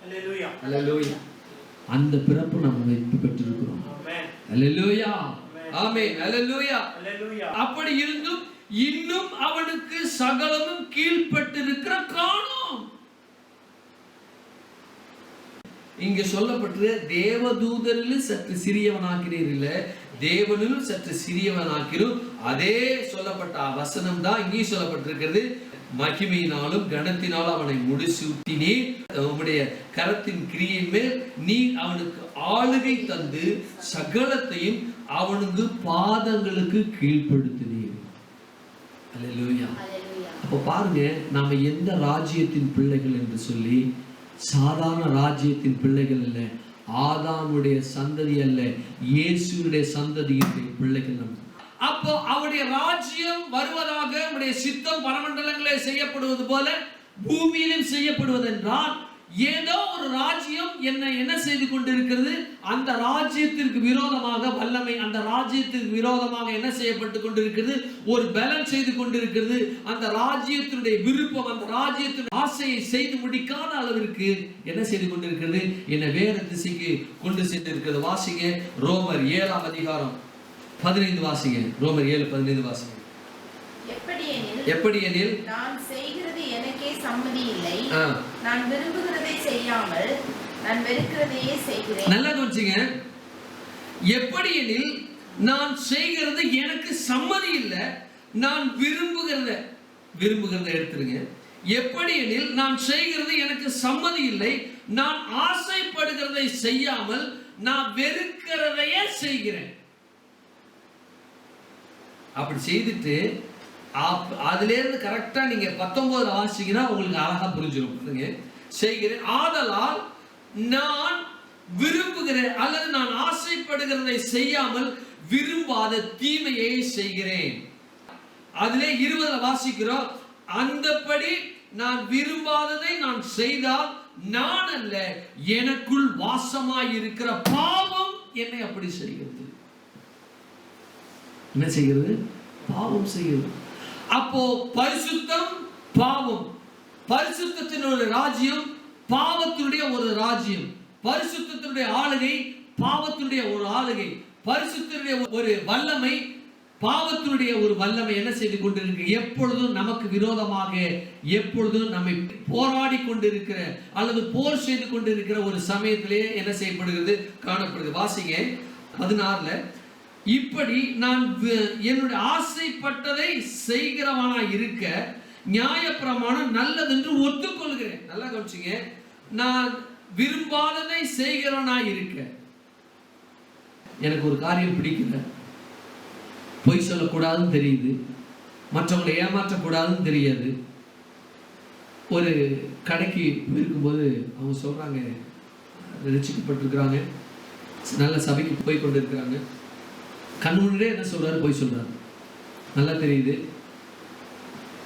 அல்லேலூயா. அல்லேலூயா. அந்த பிறப்பு நாம் வைத்து பெற்றிருக்கிறோம். அல்லேலூயா. ஆமென். அல்லேலூயா. அப்படி இருந்தும் இன்னும் அவனுக்கு சகலமும் கீழ்ப்பட்டிருக்கிற காணோம். இங்க சொல்லப்பட்டது தேவதூதரில் சற்று சிறியவனாக்கிறீர், இல்ல தேவனிலும் சற்று சிறியவனாக்கிறோம். அதே சொல்லப்பட்ட வசனம் தான் இங்கே சொல்லப்பட்டிருக்கிறது. மகிமையினாலும் கனத்தினாலும் அவனை முடிசூட்டினீர், உம்முடைய கரத்தின் கிரியை மேல் நீ அவனுக்கு ஆளுகை தந்து சகலத்தையும் அவனுக்கு பாதங்களுக்கு கீழ்ப்படுத்தினீர். அல்லேலூயா. அப்ப பாருங்க, நாம எந்த ராஜ்யத்தின் பிள்ளைகள் என்று சொல்லி, சாதாரண ராஜ்யத்தின் பிள்ளைகள் அல்ல, ஆதாமுடைய சந்ததி அல்ல, இயேசுடைய சந்ததியுடைய பிள்ளைகள் நம்ம. அப்போ அவருடைய ராஜ்யம் வருவதாக அவருடைய சித்தம் பரமண்டலங்களே செய்யப்படுவது போல பூமியிலும் செய்யப்படுவது என்றால், ஏதோ ஒரு ராஜ்யம் என்ன செய்து கொண்டிருக்கிறது, அந்த ராஜ்யத்திற்கு விரோதமாக வல்லமை, அந்த ராஜ்யத்திற்கு விரோதமாக என்ன செய்யப்பட்டு கொண்டிருக்கிறது, ஒரு பலன் செய்து கொண்டிருக்கிறது. அந்த ராஜ்யத்தினுடைய விருப்பம், அந்த ராஜ்யத்தின் ஆசையை செய்து முடிக்காத அளவிற்கு என்ன செய்து கொண்டிருக்கிறது, என்ன வேற திசைக்கு கொண்டு சென்றிருக்கிறது. வாசிங்க ரோமர் 7:15 வாசிங்க. ரோமர் 7:15 வாசிங்க. எப்படி எனில் நான் செய்கிறது எனக்கே சம்மதி இல்லை, நான் விரும்புகிறதை செய்யாமல் நான் வெறுக்கிறதையே செய்கிறேன். நல்லா கவனிச்சுங்க. எப்படி எனில் நான் செய்கிறது எனக்கு சம்மதி இல்லை, நான் விரும்புகிறத எடுத்துருங்க. எப்படி எனில் நான் செய்கிறது எனக்கு சம்மதி இல்லை, நான் ஆசைப்படுகிறதை செய்யாமல் நான் வெறுக்கிறதையே செய்கிறேன். அப்படி செய்துட்டு அதிலிருந்து கரெக்டா நீங்க 19 வாசிச்சீங்கன்னா உங்களுக்கு அழகா புரிஞ்சிடும். செய்கிறேன், ஆதலால் நான் விரும்புகிறேன் அல்லது நான் ஆசைப்படுகிறதை செய்யாமல் விரும்பாத தீமையை செய்கிறேன். அதிலே 20 வாசிக்கிறோம், அந்தபடி நான் விரும்பாததை நான் செய்தால் நான் அல்ல, எனக்குள் வாசமாய் இருக்கிற பாவம் என்னை அப்படி செய்கிறது. என்ன செய்கிறது? பாவம் செய்கிறது. அப்போ பரிசுத்தம், பாவம். பரிசுத்தத்தின் ஒரு ராஜ்யம், பாவத்தினுடைய ஒரு ராஜ்யம். பரிசுத்தத்தினுடைய ஆளுகை, பாவத்தினுடைய ஒரு ஆளுகை. பரிசுத்தத்தினுடைய ஒரு வல்லமை, பாவத்தினுடைய ஒரு வல்லமை என்ன செய்து கொண்டிருக்கு? எப்பொழுதும் நமக்கு விரோதமாக, எப்பொழுதும் நம்மை போராடி கொண்டிருக்கிற அல்லது போர் செய்து கொண்டிருக்கிற ஒரு சமயத்திலே என்ன செய்யப்படுகிறது? காணப்படுகிறது. வாசிங்க 16. இப்படி நான் என்னுடைய ஆசைப்பட்டதை செய்கிறவனா இருக்க நியாயப்பிரமாணம் நல்லதென்று ஒத்துக்கொள்கிறேன். நல்லா கவனிச்சுங்க, நான் விரும்பாததை செய்கிறவனா இருக்க. எனக்கு ஒரு காரியம் பிடிக்கல, பொய் சொல்லக்கூடாதுன்னு தெரியுது, மற்றவங்களை ஏமாற்றக்கூடாதுன்னு தெரியாது. ஒரு கடைக்கு இருக்கும்போது அவங்க சொல்றாங்க, ரட்சிக்கப்பட்டிருக்கிறாங்க, நல்ல சபைக்கு போய் கொண்டு இருக்கிறாங்க. கண்முன்னே என்ன சொல்றாரு? போய் சொல்றாரு. நல்லா தெரியுது,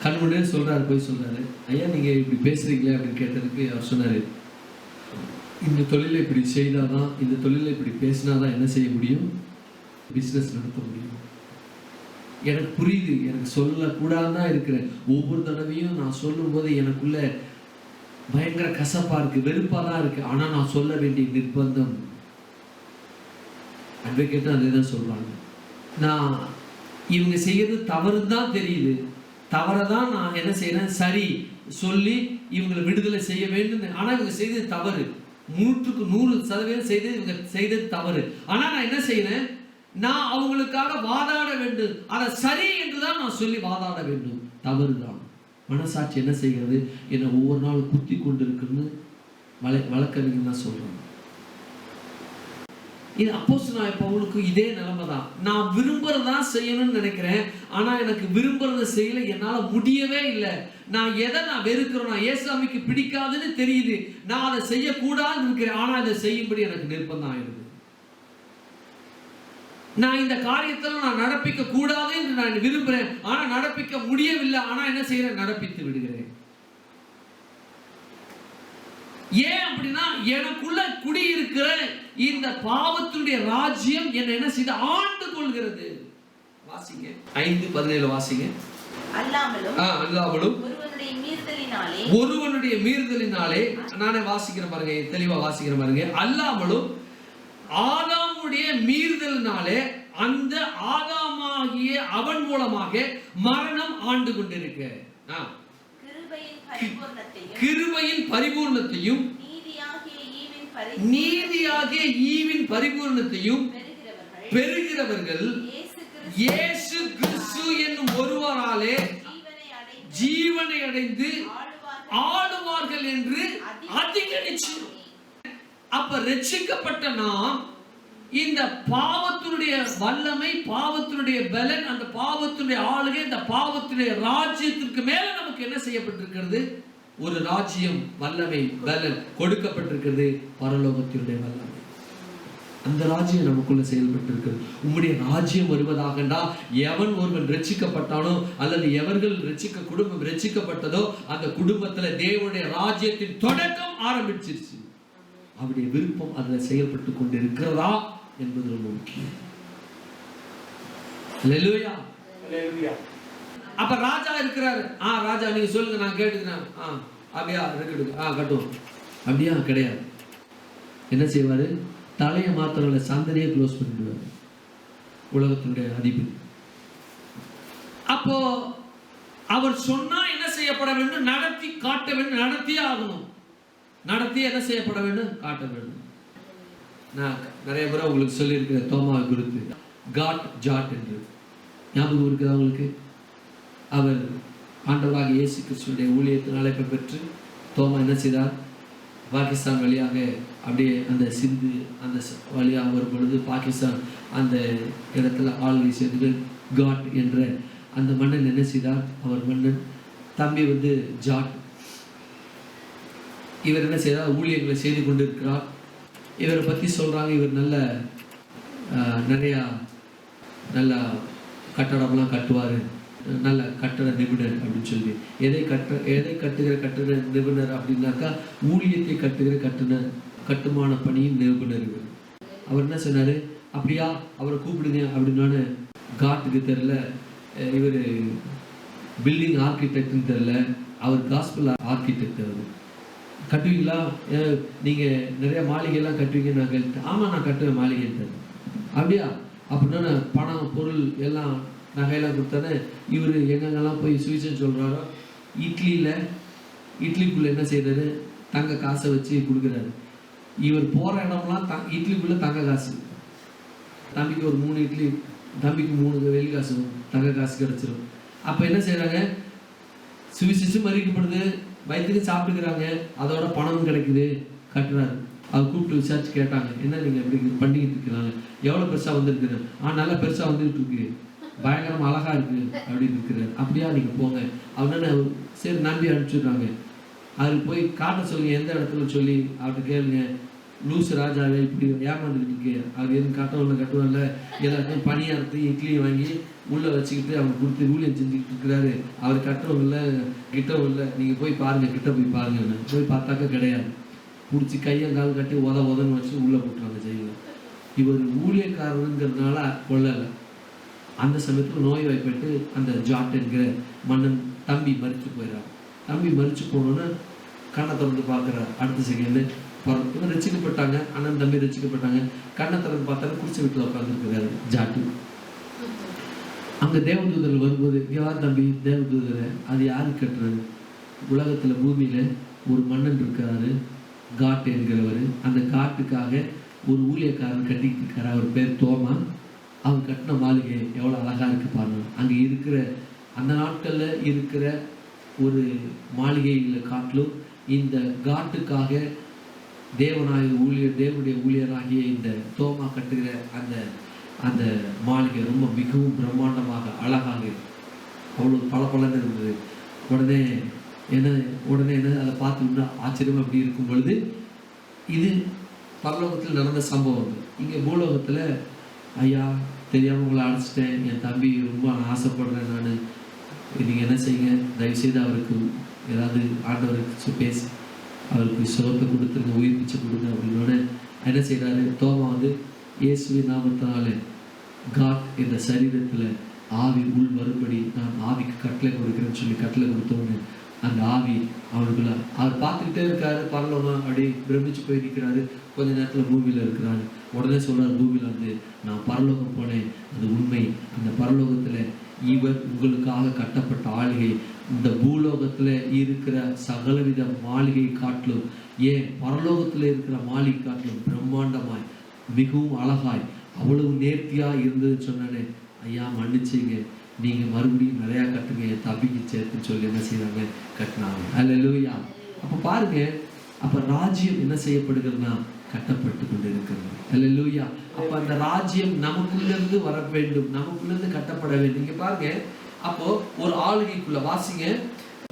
கண்முன்னே சொல்றாரு, போய் சொல்றாரு. ஐயா நீங்க இப்படி பேசுறீங்களே அப்படின்னு கேட்டதுக்கு அவர் சொன்னாரு, இந்த தொழிலை இப்படி செய்தாதான், இந்த தொழிலை இப்படி பேசினாதான் என்ன செய்ய முடியும்? பிசினஸ் நடத்த முடியும். எனக்கு புரியுது, எனக்கு சொல்லக்கூடாதுதான் இருக்கிறேன். ஒவ்வொரு தடவையும் நான் சொல்லும் போது எனக்குள்ள பயங்கர கசப்பா இருக்கு, வெறுப்பா தான் இருக்கு. ஆனா நான் சொல்ல வேண்டிய நிர்பந்தம். அட்வொகேட்டும் அதே தான் சொல்றாங்க. நான் இவங்க செய்யறது தவறு தான் தெரியுது, தவறதான் நான் என்ன செய்யறேன்? சரி சொல்லி இவங்களை விடுதலை செய்ய வேண்டும். ஆனா இவங்க செய்தது தவறு, 100க்கு 100% செய்து இவங்க செய்தது தவறு. ஆனா நான் என்ன செய்யறேன்? நான் அவங்களுக்காக வாதாட வேண்டும், அதை சரி என்றுதான் நான் சொல்லி வாதாட வேண்டும். தவறுதான். மனசாட்சி என்ன செய்கிறது? என்னை ஒவ்வொரு நாளும் குத்தி கொண்டு இருக்குன்னு வழக்கறிஞர் தான் சொல்றாங்க. இது அப்போஸ்தலனாகிய பவுலுக்கு இதே நிலைமை தான். நான் விரும்புறதா செய்யணும்னு நினைக்கிறேன், ஆனா எனக்கு விரும்புறத செய்யல, என்னால முடியவே இல்லை. நான் எதை நான் வெறுக்கிறேன்? நான் ஏசாமிக்கு பிடிக்காதுன்னு தெரியுது, நான் அதை செய்யக்கூடாதுன்னு இருக்கிறேன், ஆனா அதை செய்யும்படி எனக்கு நிர்பந்தம் ஆயிடுது. நான் இந்த காரியத்தில் நான் நடப்பிக்க கூடாது என்று நான் விரும்புகிறேன், ஆனா நடப்பிக்க முடியவில்லை, ஆனா என்ன செய்யறேன்? நடப்பித்து விடுகிறேன். ஏன் அப்படின்னா எனக்குள்ள குடியிருக்கிற இந்த பாவத்துடைய ராஜ்யம் என்ன என்ன செய்து ஆண்டு கொள்கிறது. வாசிங்க 5:17 வாசிங்க. அல்லாமலும் ஒருவனுடைய மீறுதலினாலே, நானே வாசிக்கிறேன் பாருங்க, தெளிவா வாசிக்கிறேன் பாருங்க. அல்லாமலும் ஆதாமுடைய மீறுதலினாலே அந்த ஆதாமாகிய அவன் மூலமாக மரணம் ஆண்டு கொண்டிருக்கு. கிருபையின் பரிபூர்ணத்தையும் நீதியாகிய ஈவின் பரிபூர்ணத்தையும் பெறுகிறவர்கள் இயேசு கிறிஸ்து என்னும் ஒருவராலே ஜீவனை அடைந்து ஆளுவார்கள் என்று அதிக நிச்சயம். அப்ப ரட்சிக்கப்பட்ட நாம் இந்த பாவத்தினுடைய வல்லமை, பாவத்தினுடைய பலன், அந்த பாவத்தினுடைய ஆளுகை, இந்த பாவத்தினுடைய ராஜ்யத்திற்கு மேல நமக்கு என்ன செய்யப்பட்டிருக்கிறது? ஒரு ராஜ்யம், வல்லமை, பலன் கொடுக்கப்பட்டிருக்கிறது, பரலோகத்தினுடைய வல்லமை. அந்த ராஜ்யம் நமக்குள்ள செயல்பட்டு இருக்கிறது. உம்முடைய ராஜ்யம் வருவதாகண்டா எவன் ஒருவன் ரட்சிக்கப்பட்டானோ அல்லது எவர்கள் குடும்பம் ரட்சிக்கப்பட்டதோ அந்த குடும்பத்துல தேவனுடைய ராஜ்யத்தின் தொடக்கம் ஆரம்பிச்சிருச்சு. அவருடைய விருப்பம் அதுல செயல்பட்டு கொண்டு இருக்கிறதா என்பது ரொம்ப முக்கியம். அல்லேலூயா. அப்ப ராஜா இருக்கிறாரு. ராஜா நீங்க சொல்லுங்க, நான் கேட்டுக்கிறேன். அப்படியா இருக்கட்டும், கட்டும். அப்படியா? கிடையாது. என்ன செய்வாரு? தலையை மாத்திரல, சந்தனையே க்ளோஸ் பண்ணிடுவாரு உலகத்தினுடைய அதிபதி. அப்போ அவர் சொன்னா என்ன செய்யப்பட வேண்டும்? நடத்தி காட்ட வேண்டும். நடத்தியே ஆகணும். நடத்தி என்ன செய்யப்பட வேண்டும்? காட்ட வேண்டும். நான் நிறைய முறை உங்களுக்கு சொல்லியிருக்கிறேன் தோமாவை குறித்து. காட் ஜாட் என்று ஞாபகம் இருக்குது அவங்களுக்கு. அவர் ஆண்டவராக இயேசு கிறிஸ்துவினுடைய ஊழியத்தின் அழைப்பை பெற்று தோமா என்ன செய்தார்? பாகிஸ்தான் வழியாக அப்படியே அந்த சிந்து அந்த வழியாக வரும் பொழுது பாகிஸ்தான் அந்த இடத்துல ஆளுகை செய்து காட் என்ற அந்த மன்னன் என்ன செய்தார்? அவர் மன்னன் தம்பி வந்து ஜாட், இவர் என்ன செய்தார்? ஊழியர்களை செய்து கொண்டு இருக்கிறார். இவரை பற்றி சொல்கிறாங்க, இவர் நிறையா நல்ல கட்டடம்லாம் கட்டுவார், நல்ல கட்டட நிபுணர் அப்படின்னு சொல்லி. எதை கட்டுகிற கட்டட நிபுணர் அப்படின்னாக்கா ஊழியத்தை கட்டுகிற கட்டுமான பணியின் நிபுணர் இவர். அவர் என்ன சொன்னார்? அப்படியா, அவரை கூப்பிடுங்க அப்படின்னான்னு காட்டுக்கு தெரில, இவர் பில்டிங் ஆர்கிடெக்ட்னு தெரில, அவர் காஸ்பல் ஆர்கிடெக்ட். அவர் கட்டுவீங்களா, நீங்கள் நிறைய மாளிகைலாம் கட்டுவீங்கன்னு நான் கேட்டேன். ஆமாம், நான் கட்டுவேன் மாளிகைன்ட்டு. அப்படியா, அப்படின்னா பணம் பொருள் எல்லாம் நகையெல்லாம் கொடுத்தானே. இவர் எங்கெங்கெல்லாம் போய் சுவிசேஷம் சொல்கிறாரோ இட்லிக்குள்ளே என்ன செய்கிறாரு? தங்க காசை வச்சு கொடுக்குறாரு. இவர் போகிற இடம்லாம் இட்லிக்குள்ளே தங்க காசு. தம்பிக்கு ஒரு 3 இட்லி, தம்பிக்கு 3 வெள்ளி காசு, தங்க காசு கிடச்சிரும். அப்போ என்ன செய்கிறாங்க? சுவிசேஷம் மறிக்கப்படுது, வயிற்றுக்கு சாப்பிட்டுக்கிறாங்க, அதோட பணமும் கிடைக்குது, கட்டுறாரு. அவர் கூப்பிட்டு விசாரிச்சு கேட்டாங்க, என்ன நீங்கள் எப்படி பண்ணிக்கிட்டு இருக்கிறாங்க? எவ்வளோ பெருசாக வந்துருக்குது? நல்லா பெருசாக வந்துக்கிட்டு இருக்கு, பயங்கரம் அழகாக இருக்குது அப்படின்னு இருக்கிறார். அப்படியா, நீங்கள் போங்க அப்படின்னு சரி நம்பி அனுப்பிச்சுடுறாங்க. அவருக்கு போய் காட்ட சொல்லி எந்த இடத்துல சொல்லி அவர்கிட்ட கேளுங்க, லூசு ராஜாவே இப்படி ஏமாந்துக்கிட்டு இருக்கு, அவர் எதுவும் கட்டவில்லை எல்லாத்தையும் பணியாரத்தையும் இட்லியும் வாங்கி உள்ளே வச்சுக்கிட்டு அவர் கொடுத்து ஊழியம் செஞ்சுக்கிட்டு இருக்கிறாரு. அவர் கட்டவும் இல்லை கிட்டவும் இல்லை, நீங்கள் போய் பாருங்கள், கிட்ட போய் பாருங்கன்னு. போய் பார்த்தாக்கா கிடையாது. பிடிச்சி கையங்கால் கட்டி உதன்னு வச்சு உள்ளே போட்டுறாங்க ஜெயிலில். இவர் ஊழியக்காரருங்கிறதுனால கொள்ளலை. அந்த சமயத்தில் நோய் வாய்ப்பட்டு அந்த ஜாட் என்கிற மன்னன் தம்பி மறித்து போயிடறார். தம்பி மறித்து போனோன்னு கண்ணை திறந்து பார்க்குறார். அடுத்த செகண்டு இவங்க ரசிக்கப்பட்டாங்க, அண்ணன் தம்பி ரசிக்கப்பட்டாங்க. கண்ணை திறந்து பார்த்தாலும் குடிச்ச வீட்டில் உட்காந்துருக்கிறாரு ஜாட்டு. அங்கே தேவதூதர்கள் வரும்போது, யார் தம்பி தேவதூதரை? அது யாரு கட்டுறது? உலகத்தில் பூமியில் ஒரு மன்னன் இருக்கிறாரு, காட் என்கிறவர். அந்த காட்டுக்காக ஒரு ஊழியக்காரன் கட்டிக்கிட்டு இருக்காரு, அவர் பேர் தோமா. அவர் கட்டின மாளிகை எவ்வளோ அழகாக இருக்குது பாருங்க. அங்கே இருக்கிற அந்த நாட்களில் இருக்கிற ஒரு மாளிகைகளை காட்டிலும் இந்த காட்டுக்காக தேவனுடைய ஊழியராகிய இந்த தோமா கட்டுகிற அந்த மாளிகை ரொம்ப மிகவும் பிரம்மாண்டமாக அழகாக அவ்வளோ பளபளன்னு இருந்தது. உடனே என்ன அதை பார்த்துக்கிட்டா ஆச்சரியமாக அப்படி இருக்கும் பொழுது, இது பரலோகத்தில் நடந்த சம்பவம். இங்கே பூலோகத்தில், ஐயா தெரியாமல் உங்களை அழைச்சிட்டேன், என் தம்பி ரொம்ப ஆசைப்படுறேன் நான், நீங்கள் என்ன செய்யுங்க, தயவுசெய்து அவருக்கு ஏதாவது ஆண்டவருக்கு பேசி அவருக்கு சுகத்தை கொடுத்துருங்க, உயிர் பிச்சை கொடுங்க அப்படின்னோட என்ன செய்கிறாரு? தோமா வந்து இயேசுவின் நாமத்தினால காட் இந்த சரீரத்தில் ஆவி உள் வரும்படி நான் ஆவிக்கு கட்டளை கொடுக்குறேன்னு சொல்லி கட்டளை கொடுத்தோன்னு அந்த ஆவி அவனுக்குள்ள அவர் பார்த்துக்கிட்டே இருக்காரு. பரலோகம் அப்படி பிரமிச்சு போய் நிற்கிறாரு. கொஞ்ச நேரத்தில் பூமியில் இருக்கிறாரு. உடனே சொல்கிறார், பூமியில் வந்து நான் பரலோகம் போனேன், அது உண்மை. அந்த பரலோகத்தில் இவர் உங்களுக்காக கட்டப்பட்ட ஆளிகை இந்த பூலோகத்தில் இருக்கிற சகலவித மாளிகை காட்டிலும், ஏன் பரலோகத்தில் இருக்கிற மாளிகை காட்டிலும் பிரம்மாண்டமாய் மிகவும் அழகாய் அவ்வளவு நேர்த்தியாக இருந்ததுன்னு சொன்னானே. ஐயா மன்னிச்சிங்க, நீங்கள் மறுபடியும் நிறையா கட்டுங்க, என் தம்பிக்கு சேர்த்துன்னு சொல்லி என்ன செய்கிறாங்க? கட்டினாங்க. அல்லேலூயா. அப்போ பாருங்க, அப்போ ராஜ்யம் என்ன செய்யப்படுகிறதுனா கட்டப்பட்டு கொண்டு இருக்கிறது. அல்லேலூயா. அப்போ அந்த ராஜ்யம் நமக்குள்ளேருந்து வர வேண்டும், நமக்குள்ளேருந்து கட்டப்பட வேண்டும். இங்கே பாருங்க, அப்போ ஒரு ஆளுகைக்குள்ள வாசிங்க,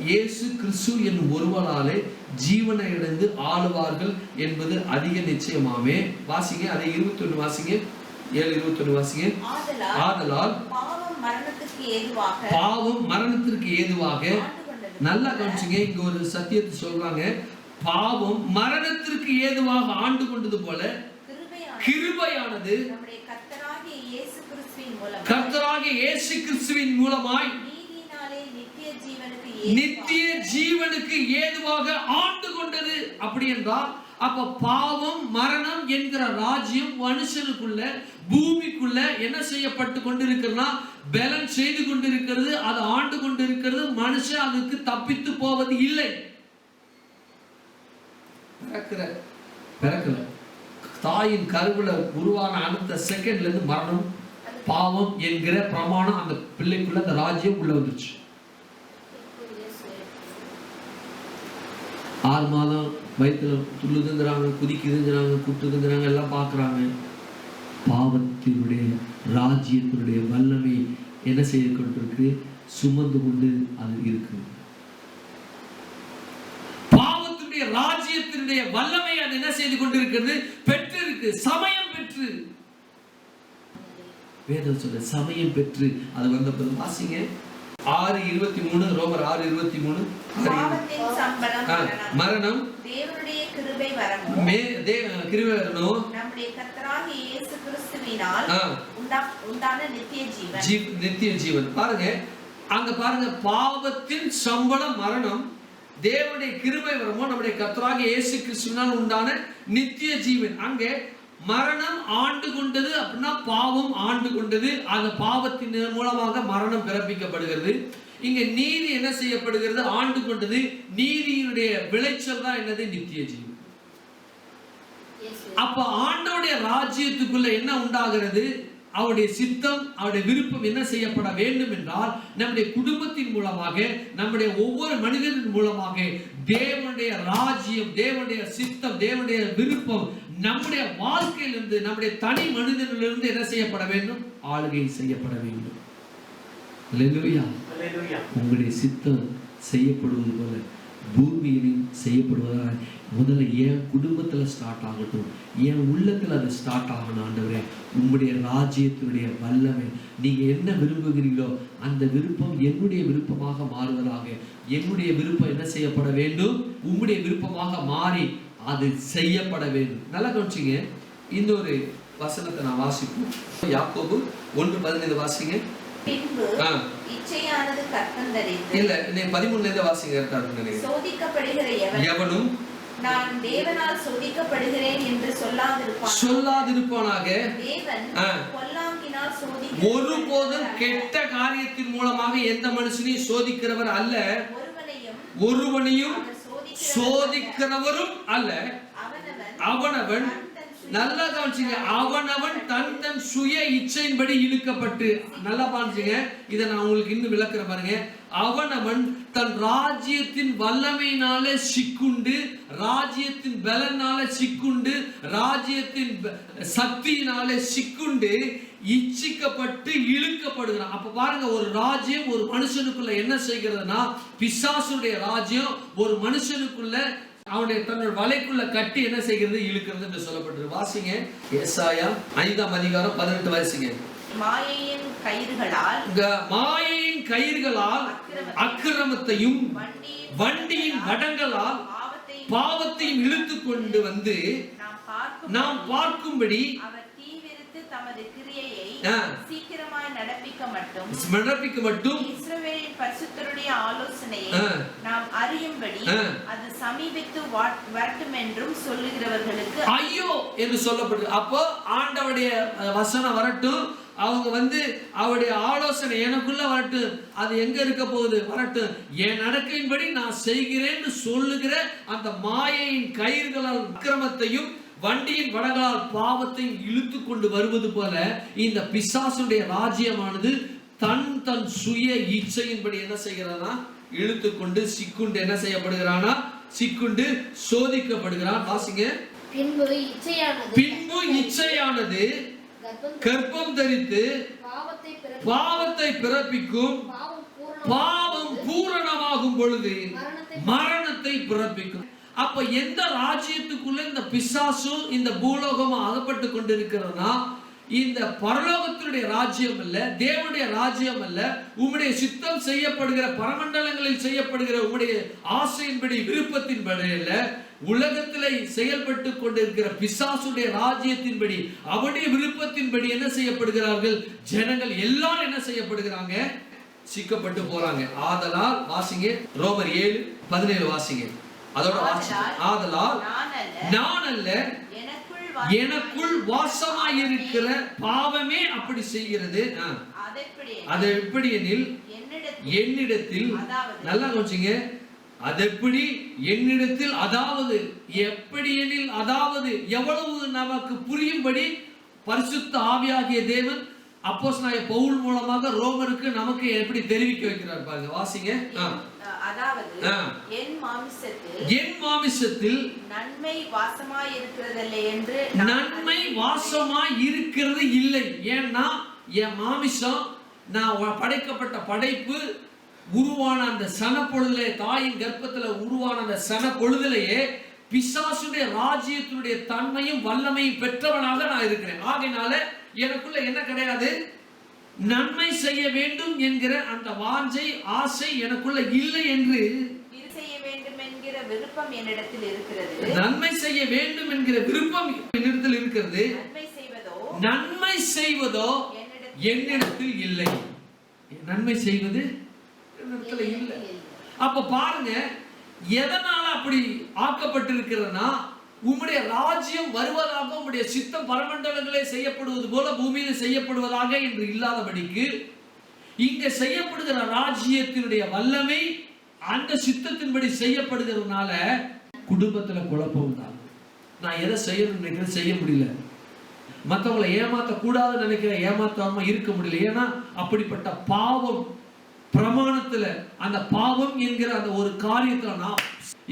இயேசு கிறிஸ்து என்னும் ஒருவனாலே ஜீவனை இழந்து ஆளுவார்கள் என்பது அதிக நிச்சயமாமே. வாசிங்க, அதை 21 வாசிங்க, 7:21 வாசிங்க. ஆதலால் பாவம் மரணத்திற்கு ஏதுவாக, நல்லா கவனிச்சுங்க, இங்க ஒரு சத்தியத்தை சொல்றாங்க. பாவம் மரணத்திற்கு ஏதுவாக ஆண்டு கொண்டது போல கிருபையானது கர்த்தராகிய இயேசு கிறிஸ்துவின் மூலமாய் நித்திய ஜீவனுக்கு ஏதுவாக ஆண்டு கொண்டது. அப்படி என்றால் அப்ப பாவம் மரணம் என்கிற ராஜ்யம் மனுஷனுக்குள்ள பூமிக்குள்ள என்ன செய்யப்பட்டு கொண்டிருக்கிறதுனா பேலன்ஸ் செய்து கொண்டிருக்கிறது, அது ஆண்டு கொண்டிருக்கிறது. மனுஷன் அதுக்கு தப்பித்து போவது இல்லை. பிறக்கல தாயின் கருவுல உருவான அடுத்த செகண்ட்ல இருந்து மரணம் பாவம் என்கிற பிரமாணம் அந்த பிள்ளைக்குள்ள அந்த ராஜ்யம் உள்ள வந்துருச்சு. 6 மாதம் வயிற்றுல துள்ளுதுங்கிறாங்க, குதிக்குதுங்கிறாங்க, குட்டுதுங்கிறாங்க, எல்லாம் பார்க்குறாங்க. பாவத்தினுடைய ராஜ்யத்தினுடைய வல்லமை என்ன செய்து கொண்டிருக்கு? சுமந்து கொண்டு அது இருக்கு. பாவத்துடைய ராஜ்யத்தினுடைய வல்லமை அது என்ன செய்து கொண்டிருக்கிறது? பெற்று இருக்கு, சமயம் பெற்று. வேதம் சொல்ல சமயம் பெற்று அது வந்தபோது வாசிங்க 6:23, ரோமர் 6:23. பாவத்தின் சம்பளம் மரணம், தேவனுடைய கிருபை வரமும் கிருபை வரணும் நம்முடைய கர்த்தராகிய இயேசு கிறிஸ்துவினால் உண்டான நித்திய ஜீவன். பாருங்க, அங்க பாருங்க, பாவத்தின் சம்பளம் மரணம், தேவனுடைய கிருபை வரமும் நம்முடைய கர்த்தராகிய இயேசு கிறிஸ்துவினால் உண்டான நித்திய ஜீவன். அங்கே மரணம் ஆண்டு கொண்டது அப்படின்னா பாவம் ஆண்டு கொண்டது, அந்த பாவத்தின் மூலமாக மரணம் பிறப்பிக்கப்படுகிறது. இங்க நீதி என்ன செய்யப்படுகிறது? ஆண்டு கொண்டது. நீதியினுடைய விளைச்சல் தான் என்னது? நித்திய ஜீவன். அப்ப ஆண்டவருடைய ராஜ்யத்துக்குள்ள என்ன உண்டாகிறது? அவருடைய சித்தம், அவருடைய விருப்பம் என்ன செய்யப்பட வேண்டும் என்றால், நம்முடைய குடும்பத்தின் மூலமாக, நம்முடைய ஒவ்வொரு மனிதனின் மூலமாக தேவனுடைய ராஜ்யம், தேவனுடைய சித்தம், தேவனுடைய விருப்பம் நம்முடைய வாழ்க்கையிலிருந்து, நம்முடைய தனி மனிதனிலிருந்து என்ன செய்யப்பட வேண்டும்? ஆளுகை செய்யப்பட வேண்டும். அல்லேலூயா. உங்களுடைய சித்தம் செய்யப்படுவது போல பூமியிலும் செய்யப்படுவதால் முதல்ல என் குடும்பத்தில் ஸ்டார்ட் ஆகட்டும், என் உள்ளத்தில் அது ஸ்டார்ட் ஆகணும். ஆண்டவரே, உங்களுடைய ராஜ்யத்தினுடைய வல்லமை, நீங்க என்ன விரும்புகிறீர்களோ அந்த விருப்பம் என்னுடைய விருப்பமாக மாறுவதாக. என்னுடைய விருப்பம் என்ன செய்யப்பட வேண்டும்? உங்களுடைய விருப்பமாக மாறி அது செய்யப்பட வேண்டும். நல்லா கவனிச்சிங்க. இந்த ஒரு வசனத்தை நான் வாசிப்போம். யாக்கோபு 1:15 வாசிங்க. பின்பு இச்சையானது கர்த்தந்தரித்து இல்ல, நீ 13 வாசிங்க. சோதிக்கப்படுகிற எவனும் நான் தேவனால் சோதிக்கப்படுகிறேன் என்று சொல்லாதிருப்பானாக. தேவன் பொல்லாங்கினால் சோதிக்க ஒருபோதும் கெட்ட காரியத்தின் மூலமாக எந்த மனுஷனையும் சோதிக்கிறவர் அல்ல, ஒருவனையும் சோதிக்கிறவரும் அல்ல. அவனவன் நல்லா கவனிச்சுங்க, அவனவன் தன் சுய இச்சையின்படி இழுக்கப்பட்டு. நல்லா பாருங்க, இதை நான் உங்களுக்கு இன்னும் விளக்குற பாருங்க. அவனவன் தன் ராஜ்யத்தின் வல்லமையினாலே சிக்குண்டு, ராஜ்யத்தின் பலனாலே சிக்குண்டு, ராஜ்யத்தின் சக்தியினாலே சிக்குண்டு இச்சிக்கப்பட்டு இழுக்கப்படுகிறான். அப்ப பாருங்க, ஒரு ராஜ்யம் ஒரு மனுஷனுக்குள்ள என்ன செய்கிறதுனா, பிசாசுடைய ராஜ்யம் ஒரு மனுஷனுக்குள்ள அவனுடைய தன்னோட வலைக்குள்ள கட்டி என்ன செய்கிறது? இழுக்கிறது என்று சொல்லப்பட்டிருக்கு. வாசிங்க ஏசாயா 5:18 வாசிங்க. மாயையின் கயிறுகளால் அக்கிரமத்தையும் வண்டியின் வடங்களால் பாவத்தையும் இழுத்து கொண்டு வந்து நாம் பார்க்கும்படி தமது கிரியையை சீக்கிரமாய் நடப்பிக்க மட்டும் இஸ்ரவேலின் பரிசுத்தருடைய ஆலோசனையை நாம் அறியும்படி அது சமீபித்து வரட்டும் என்றும் சொல்லுகிறவர்களுக்கு ஐயோ என்று சொல்லப்படுது. அப்போ ஆண்டவருடைய வசனம் வரட்டும், அவங்க வந்து அவருடைய ஆலோசனை எனக்குள்ள வரட்டும். அது எங்க இருக்க போகுது? வரட்டும். என் நடக்கையின்படி நான் செய்கிறேன்னு சொல்லுகிற அந்த மாயையின் கயிறுகளால் அக்கிரமத்தையும் வண்டியின் வடங்களால் பாவத்தையும் இழுத்து கொண்டு வருவது போல இந்த பிசாசுடைய ராஜ்யமானது தன் சுய இச்சையின்படி என்ன செய்கிறதா? இழுத்து கொண்டு சிக்குண்டு என்ன செய்யப்படுகிறானா? சிக்குண்டு சோதிக்கப்படுகிறான். வாசிங்க. பின்பு இச்சையானது கர்ப்பம் தரித்து பாவத்தை பிறப்பிக்கும், பாவம் பூரணமாகும் பொழுது மரணத்தை பிறப்பிக்கும். அப்ப எந்த ராஜ்யத்துக்குள்ள இந்த பிசாசும் இந்த பூலோகமும் அகப்பட்டு கொண்டிருக்கிறதுனா, இந்த பரலோகத்தினுடைய ராஜ்யம் அல்ல, தேவனுடைய ராஜ்யம் அல்ல, உம்முடைய சித்தம் செய்யப்படுகிற பரமண்டலங்களில் செய்யப்படுகிற உம்முடைய ஆசையின்படி விருப்பத்தின்படி அல்ல, உலகத்திலே செயல்பட்டு கொண்டிருக்கிற பிசாசுடைய ராஜ்யத்தின்படி அவருடைய விருப்பத்தின்படி என்ன செய்யப்படுகிறார்கள்? ஜனங்கள் எல்லாரும் என்ன செய்யப்படுகிறாங்க? சிக்கப்பட்டு போறாங்க. ஆதலால் வாசிங்க ரோமர் 7:17 வாசிங்க. அதோட ஆதலால் நான் அல்ல, எனக்குள் வாசமாயிருக்கிற பாவமே அப்படி செய்கிறது. அது எப்படி எனில் என்னிடத்தில், நல்லா கவனிச்சுங்க, அது எப்படி என்னிடத்தில், அதாவது எப்படி எனில், அதாவது எவ்வளவு நமக்கு புரியும்படி பரிசுத்த ஆவியாகிய தேவன் அப்போஸ்தலனாகிய பவுல் மூலமாக ரோமருக்கு நமக்கு எப்படி தெரிவிக்க வைக்கிறார் பாருங்க. வாசிங்க. அதாவது என் மாமிசத்தில் நன்மை வாசமாய் இருக்கிறதில்லை என்று, நன்மை வாசமாய் இருக்கிறது இல்லை. ஏன்னா என் மாமிசம் நான் படைக்கப்பட்ட படைப்பு உருவான அந்த சன பொழுதிலே, தாயின் கர்ப்பத்துல உருவான அந்த சன பொழுதிலேயே பிசாசுடைய ராஜ்யத்தினுடைய தன்மையும் வல்லமையும் பெற்றவனாக நான் இருக்கிறேன். ஆகையினால எனக்குள்ள என்ன கிடையாது? நன்மை செய்ய வேண்டும் என்கிற அந்த வாஞ்சை, ஆசை எனக்குள்ள இல்லை என்று. இது செய்ய வேண்டும் என்கிற விருப்பம் என்னிடத்தில் இருக்கிறது. நன்மை செய்ய வேண்டும் என்கிற விருப்பம் என்னிடத்தில் இருக்கிறது. நன்மை செய்வதோ என்னிடத்தில் இல்லை. நன்மை செய்வது என்னிடத்தில் இல்லை. அப்ப பாருங்க, எதனால அப்படி ஆக்கப்பட்டிருக்கிறதுனா, உம்முடைய ராஜ்யம் வருவதாக, உம்முடைய சித்தம் பரமண்டலங்களே செய்யப்படுவது போல பூமியில செய்யப்படுவதாக என்று இல்லாதபடிக்கு, இங்க செய்யப்படுகிற ராஜ்யத்தினுடைய வல்லமை அந்த சித்தத்தின்படி செய்யப்படுகிறதுனால குடும்பத்துல குழப்பம் தான். நான் எதை செய்யணும்னு நினைக்கிறேன், செய்ய முடியல. மற்றவங்களை ஏமாத்த கூடாதுன்னு நினைக்கிறேன், ஏமாத்தாம இருக்க முடியல. ஏன்னா அப்படிப்பட்ட பாவம் பிரமாணத்துல, அந்த பாவம் என்கிற அந்த ஒரு காரியத்துல நான்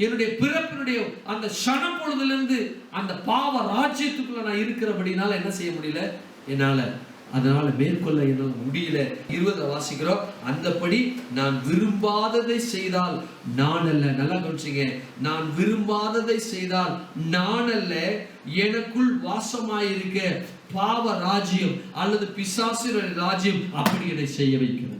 என்னுடைய பிறப்பினுடைய அந்த சன பொழுதிலிருந்து அந்த பாவ ராஜ்யத்துக்குள்ள நான் இருக்கிறபடினால என்ன செய்ய முடியல என்னால. அதனால மேற்கொள்ள என்னால் முடியல. 20 வாசிக்கிறோம். அந்தபடி நான் விரும்பாததை செய்தால் நான் அல்ல. நல்லா கவனிச்சீங்க. நான் விரும்பாததை செய்தால் நான் அல்ல, எனக்குள் வாசமாயிருக்க பாவ ராஜ்யம் அல்லது பிசாசுடைய ராஜ்யம் அப்படி என்னை செய்ய வைக்கிறது.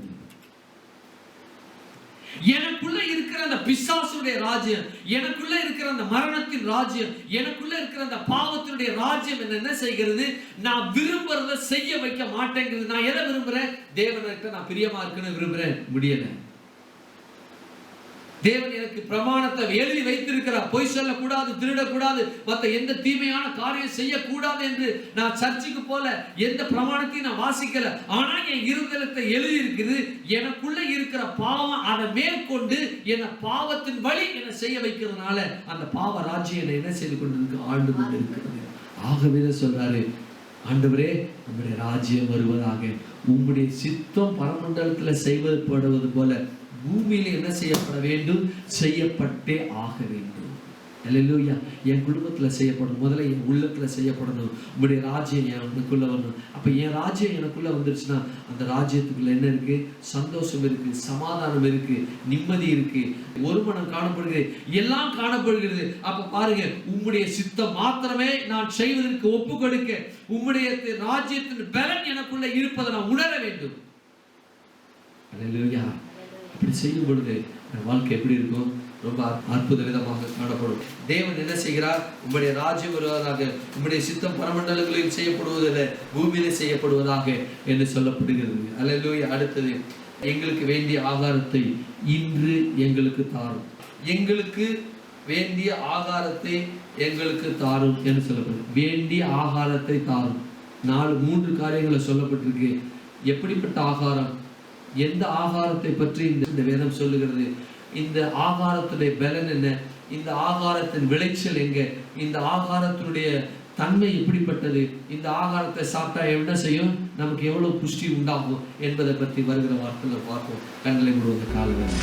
எனக்குள்ள இருக்கிற அந்த பிசாசுடைய ராஜ்யம், எனக்குள்ள இருக்கிற அந்த மரணத்தின் ராஜ்யம், எனக்குள்ள இருக்கிற அந்த பாவத்தினுடைய ராஜ்யம் என்ன செய்கிறது? நான் விரும்புறதை செய்ய வைக்க மாட்டேங்கிறது. நான் எதை விரும்புறேன்? தேவனுக்கு நான் பிரியமா இருக்கணும் விரும்புறேன், முடியல. தேவன் எனக்கு பிரமாணத்தை எழுதி வைத்திருக்கிறார். பொய் சொல்லக்கூடாது, திருடக்கூடாது, மற்ற எந்த தீமையான காரியம் செய்யக்கூடாது என்று நான் சர்ச்சுக்கு போல எந்த பிரமாணத்தையும் நான் வாசிக்கல. ஆனா என் இருதயத்தை எழுதி இருக்குது. எனக்குள்ள இருக்கிற பாவம் அதை மேற்கொண்டு என்ன பாவத்தின் வழி என்ன செய்ய வைக்கிறதுனால அந்த பாவ ராஜ்யம் என்ன செய்து கொண்டிருக்கு? ஆண்டு கொண்டு இருக்கிறது. ஆகவே சொல்றாரு, ஆண்டவரே நம்முடைய ராஜ்யம் வருவதாக, உம்முடைய சித்தம் பரமண்டலத்துல செய்வப்படுவது போல பூமியில என்ன செய்யப்பட வேண்டும்? செய்யப்பட்டே ஆக வேண்டும். அல்லேலூயா. என் குடும்பத்துல செய்யப்படும், முதல்ல என் உள்ளத்துல செய்யப்படணும். உங்களுடைய ராஜ்யம் எனக்குள்ள வரணும். அப்ப என் ராஜ்யம் எனக்குள்ள வந்துருச்சுன்னா அந்த ராஜ்யத்துக்குள்ள என்ன இருக்கு? சந்தோஷம் இருக்கு, சமாதானம் இருக்கு, நிம்மதி இருக்கு, ஒரு மனம் காணப்படுகிறது, எல்லாம் காணப்படுகிறது. அப்ப பாருங்க, உம்முடைய சித்தம் மாத்திரமே நான் செய்வதற்கு ஒப்பு கொடுக்க, உம்முடைய ராஜ்யத்தின் பலன் எனக்குள்ள இருப்பதை நான் உணர வேண்டும். அல்லேலூயா. அப்படி செய்யும் பொழுது வாழ்க்கை எப்படி இருக்கும்? ரொம்ப அற்புத விதமாக காணப்படும். தேவன் என்ன செய்கிறார்? உம்முடைய ராஜ்யம் வருவதாக, உம்முடைய சித்தம் பரமண்டலங்களில் செய்யப்படுவதில்லை, பூமியிலே செய்யப்படுவதாக என்று சொல்லப்படுகிறது. அல்லேலூயா. அடுத்தது, எங்களுக்கு வேண்டிய ஆகாரத்தை இன்று எங்களுக்கு தாரும். எங்களுக்கு வேண்டிய ஆகாரத்தை எங்களுக்கு தாரும் என்று சொல்லப்படுது. வேண்டிய ஆகாரத்தை தாரும். 3 காரியங்களை சொல்லப்பட்டிருக்கு. எப்படிப்பட்ட ஆகாரம்? எந்த ஆகாரத்தை பற்றி இந்த வேதம் சொல்லுகிறது? இந்த ஆகாரத்துடைய பலன் என்ன? இந்த ஆகாரத்தின் விளைச்சல் எங்க? இந்த ஆகாரத்தினுடைய தன்மை எப்படிப்பட்டது? இந்த ஆகாரத்தை சாப்பிட்டா என்ன செய்யும்? நமக்கு எவ்வளவு புஷ்டி உண்டாகும் என்பதை பற்றி வருகிற வார்த்தைகளை பார்ப்போம். கண்களை மூடுவது காலம்.